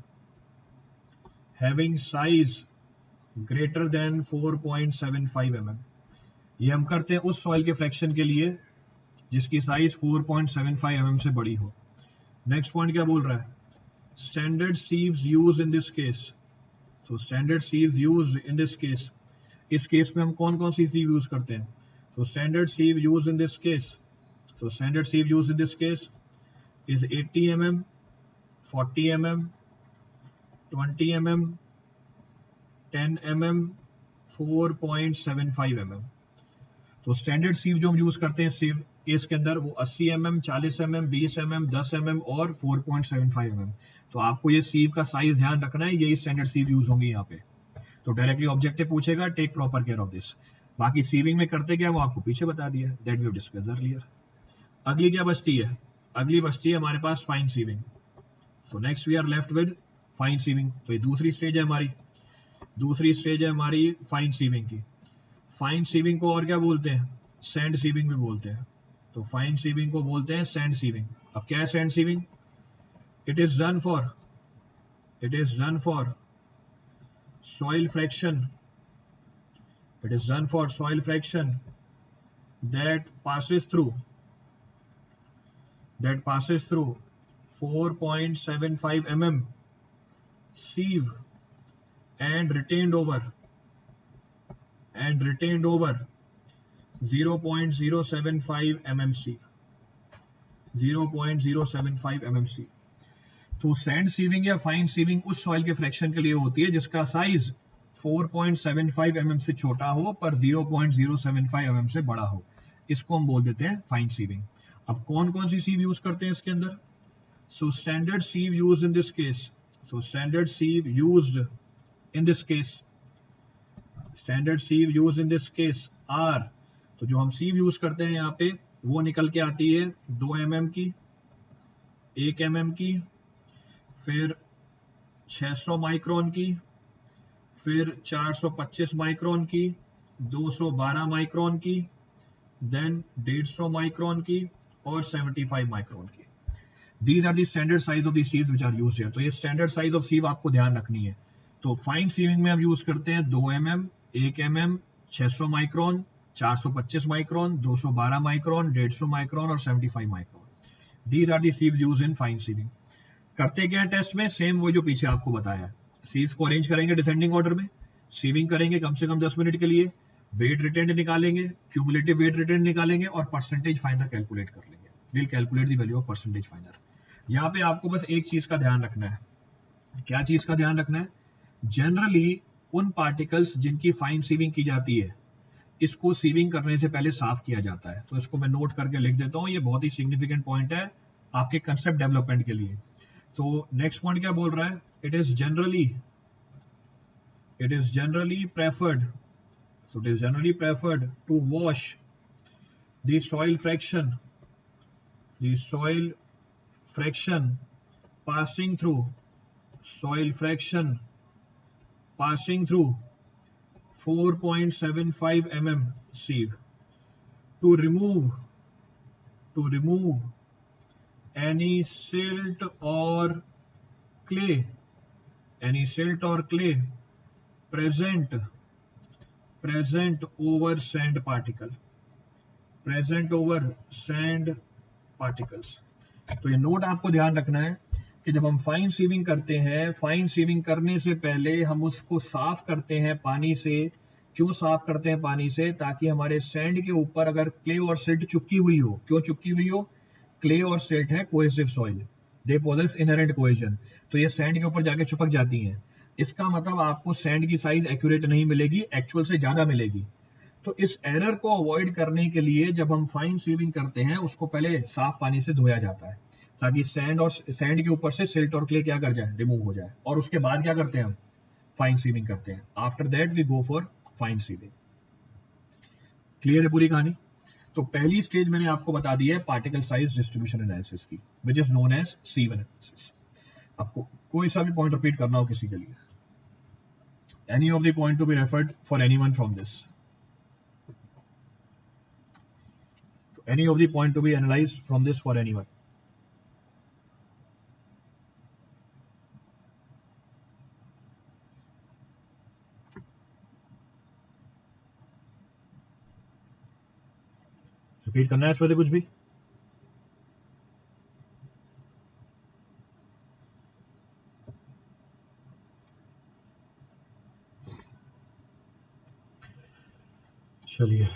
having size greater than 4.75 mm। ये हम करते हैं उस सॉइल के फ्रैक्शन के लिए जिसकी साइज 4.75 mm से बड़ी हो। नेक्स्ट पॉइंट क्या बोल रहा है, standard sieves use in this case. So standard sieves use in this case, इस केस में हम कौन कौन सी सीव यूज करते हैं। So standard sieve use in this case, so standard sieve use in this case is 80 mm, 40 mm, 20 mm, 10 mm, 4.75 mm। तो standard सीव जो हम यूज करते हैं सीव केस के अंदर वो 80 mm, 40 mm, 20 mm, 10 mm और 4.75 mm। तो आपको ये सीव का साइज ध्यान रखना है, यही स्टैंडर्ड सीव यूज होंगी यहाँ पे। तो डायरेक्टली ऑब्जेक्टिव पूछेगा, take proper care of this. बाकी सीविंग में करते क्या वो आपको पीछे बता दिया, that we have discussed earlier. अगली क्या बचती है, अगली बचती है हमारे पास fine sieving. So next we are left with fine sieving. तो ये दूसरी स्टेज है हमारी, दूसरी स्टेज है हमारी फाइन सीविंग की। फाइन सीविंग को और क्या बोलते हैं, सैंड सीविंग भी बोलते हैं। तो फाइन सीविंग को बोलते हैं सैंड सीविंग। अब क्या है sand sieving, it is done for soil fraction, it is done for soil fraction that passes through 4.75 mm sieve and retained over 0.075 mm sieve, 0.075 mm sieve। तो सैंड सीविंग या fine sieving उस soil के fraction के लिए होती है जिसका size 4.75 mm से छोटा हो पर 0.075 mm से बड़ा हो, इसको हम बोल देते हैं फाइन सीविंग। अब कौन कौन सी सीव यूज करते हैं इसके अंदर, so standard sieve use in this case, so standard sieve used in this case, standard sieve use in this case are. तो जो हम सीव यूज करते हैं यहाँ पे वो निकल के आती है 2 mm की, 1 mm की, फिर 600 माइक्रोन की, फिर 425 माइक्रोन की, 212 माइक्रोन की, देन 150 माइक्रोन की और 75 माइक्रोन की। These are the standard size of the sieves which are used here. तो ये स्टैंडर्ड साइज ऑफ सीव आपको ध्यान रखनी है। तो फाइन सीविंग में हम यूज करते हैं 2 mm, 1 mm, 600 micron, 425 micron, 212 micron, 150 micron और 75 micron. These are the sieves used in fine sieving. करते क्या है टेस्ट में, सेम वो जो पीछे आपको बताया है। सीव्स को अरेंज करेंगे डिसेंडिंग ऑर्डर में, सीविंग करेंगे कम से कम 10 मिनट के लिए, वेट रिटेंड निकालेंगे, क्यूमुलेटिव वेट रिटेंड निकालेंगे और परसेंटेज फाइनर कैलकुलेट कर लेंगे। Will calculate the value of percentage फाइनर। यहाँ पे आपको बस एक चीज का ध्यान रखना है, क्या चीज का ध्यान रखना है, जनरली उन पार्टिकल्स जिनकी फाइन सीविंग की जाती है इसको सीविंग करने से पहले साफ किया जाता है। तो इसको मैं नोट करके लिख देता हूँ, ये बहुत ही सिग्निफिकेंट पॉइंट है आपके कंसेप्ट डेवलपमेंट के लिए। तो नेक्स्ट पॉइंट क्या बोल रहा है, it is generally preferred, so it is generally preferred to wash the soil fraction passing through 4.75 mm sieve to remove any silt or clay present over sand particles। तो ये note आपको ध्यान रखना है कि जब हम फाइन सीविंग करते हैं, फाइन सीविंग करने से पहले हम उसको साफ करते हैं पानी से। क्यों साफ करते हैं पानी से, ताकि हमारे सैंड के ऊपर अगर क्ले और सिल्ट चिपकी हुई हो, क्यों चिपकी हुई हो, क्ले और सिल्ट है cohesive soil, they possess inherent cohesion, तो ये सैंड के ऊपर जाके चिपक जाती हैं। इसका मतलब आपको सैंड की साइज एक्यूरेट नहीं मिलेगी, एक्चुअल से ज्यादा मिलेगी। तो इस एरर को अवॉइड करने के लिए जब हम फाइन सीविंग करते हैं उसको पहले साफ पानी से धोया जाता है ताकि सैंड के ऊपर से सिल्ट और क्ले क्या कर जाए, रिमूव हो जाए। और उसके बाद क्या करते हैं हम, फाइन सीविंग करते हैं। After that we go for fine sieving. Clear है पूरी कहानी। तो पहली स्टेज मैंने आपको बता दी है पार्टिकल साइज डिस्ट्रीब्यूशन एनालिसिस की, which is known as sieve analysis. आपको कोई सा भी पॉइंट रिपीट करना हो किसी के लिए, any of the point to be referred for anyone from this, any of the point to be analyzed from this for anyone? Repeat करना है इसमें से कुछ भी? चलिए,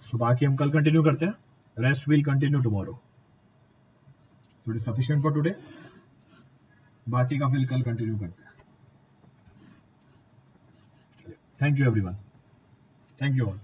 सो बाकी हम कल कंटिन्यू करते हैं. Rest will continue tomorrow. So it is sufficient for today. बाकी का फिर कल कंटिन्यू करते हैं. Thank you everyone. Thank you all.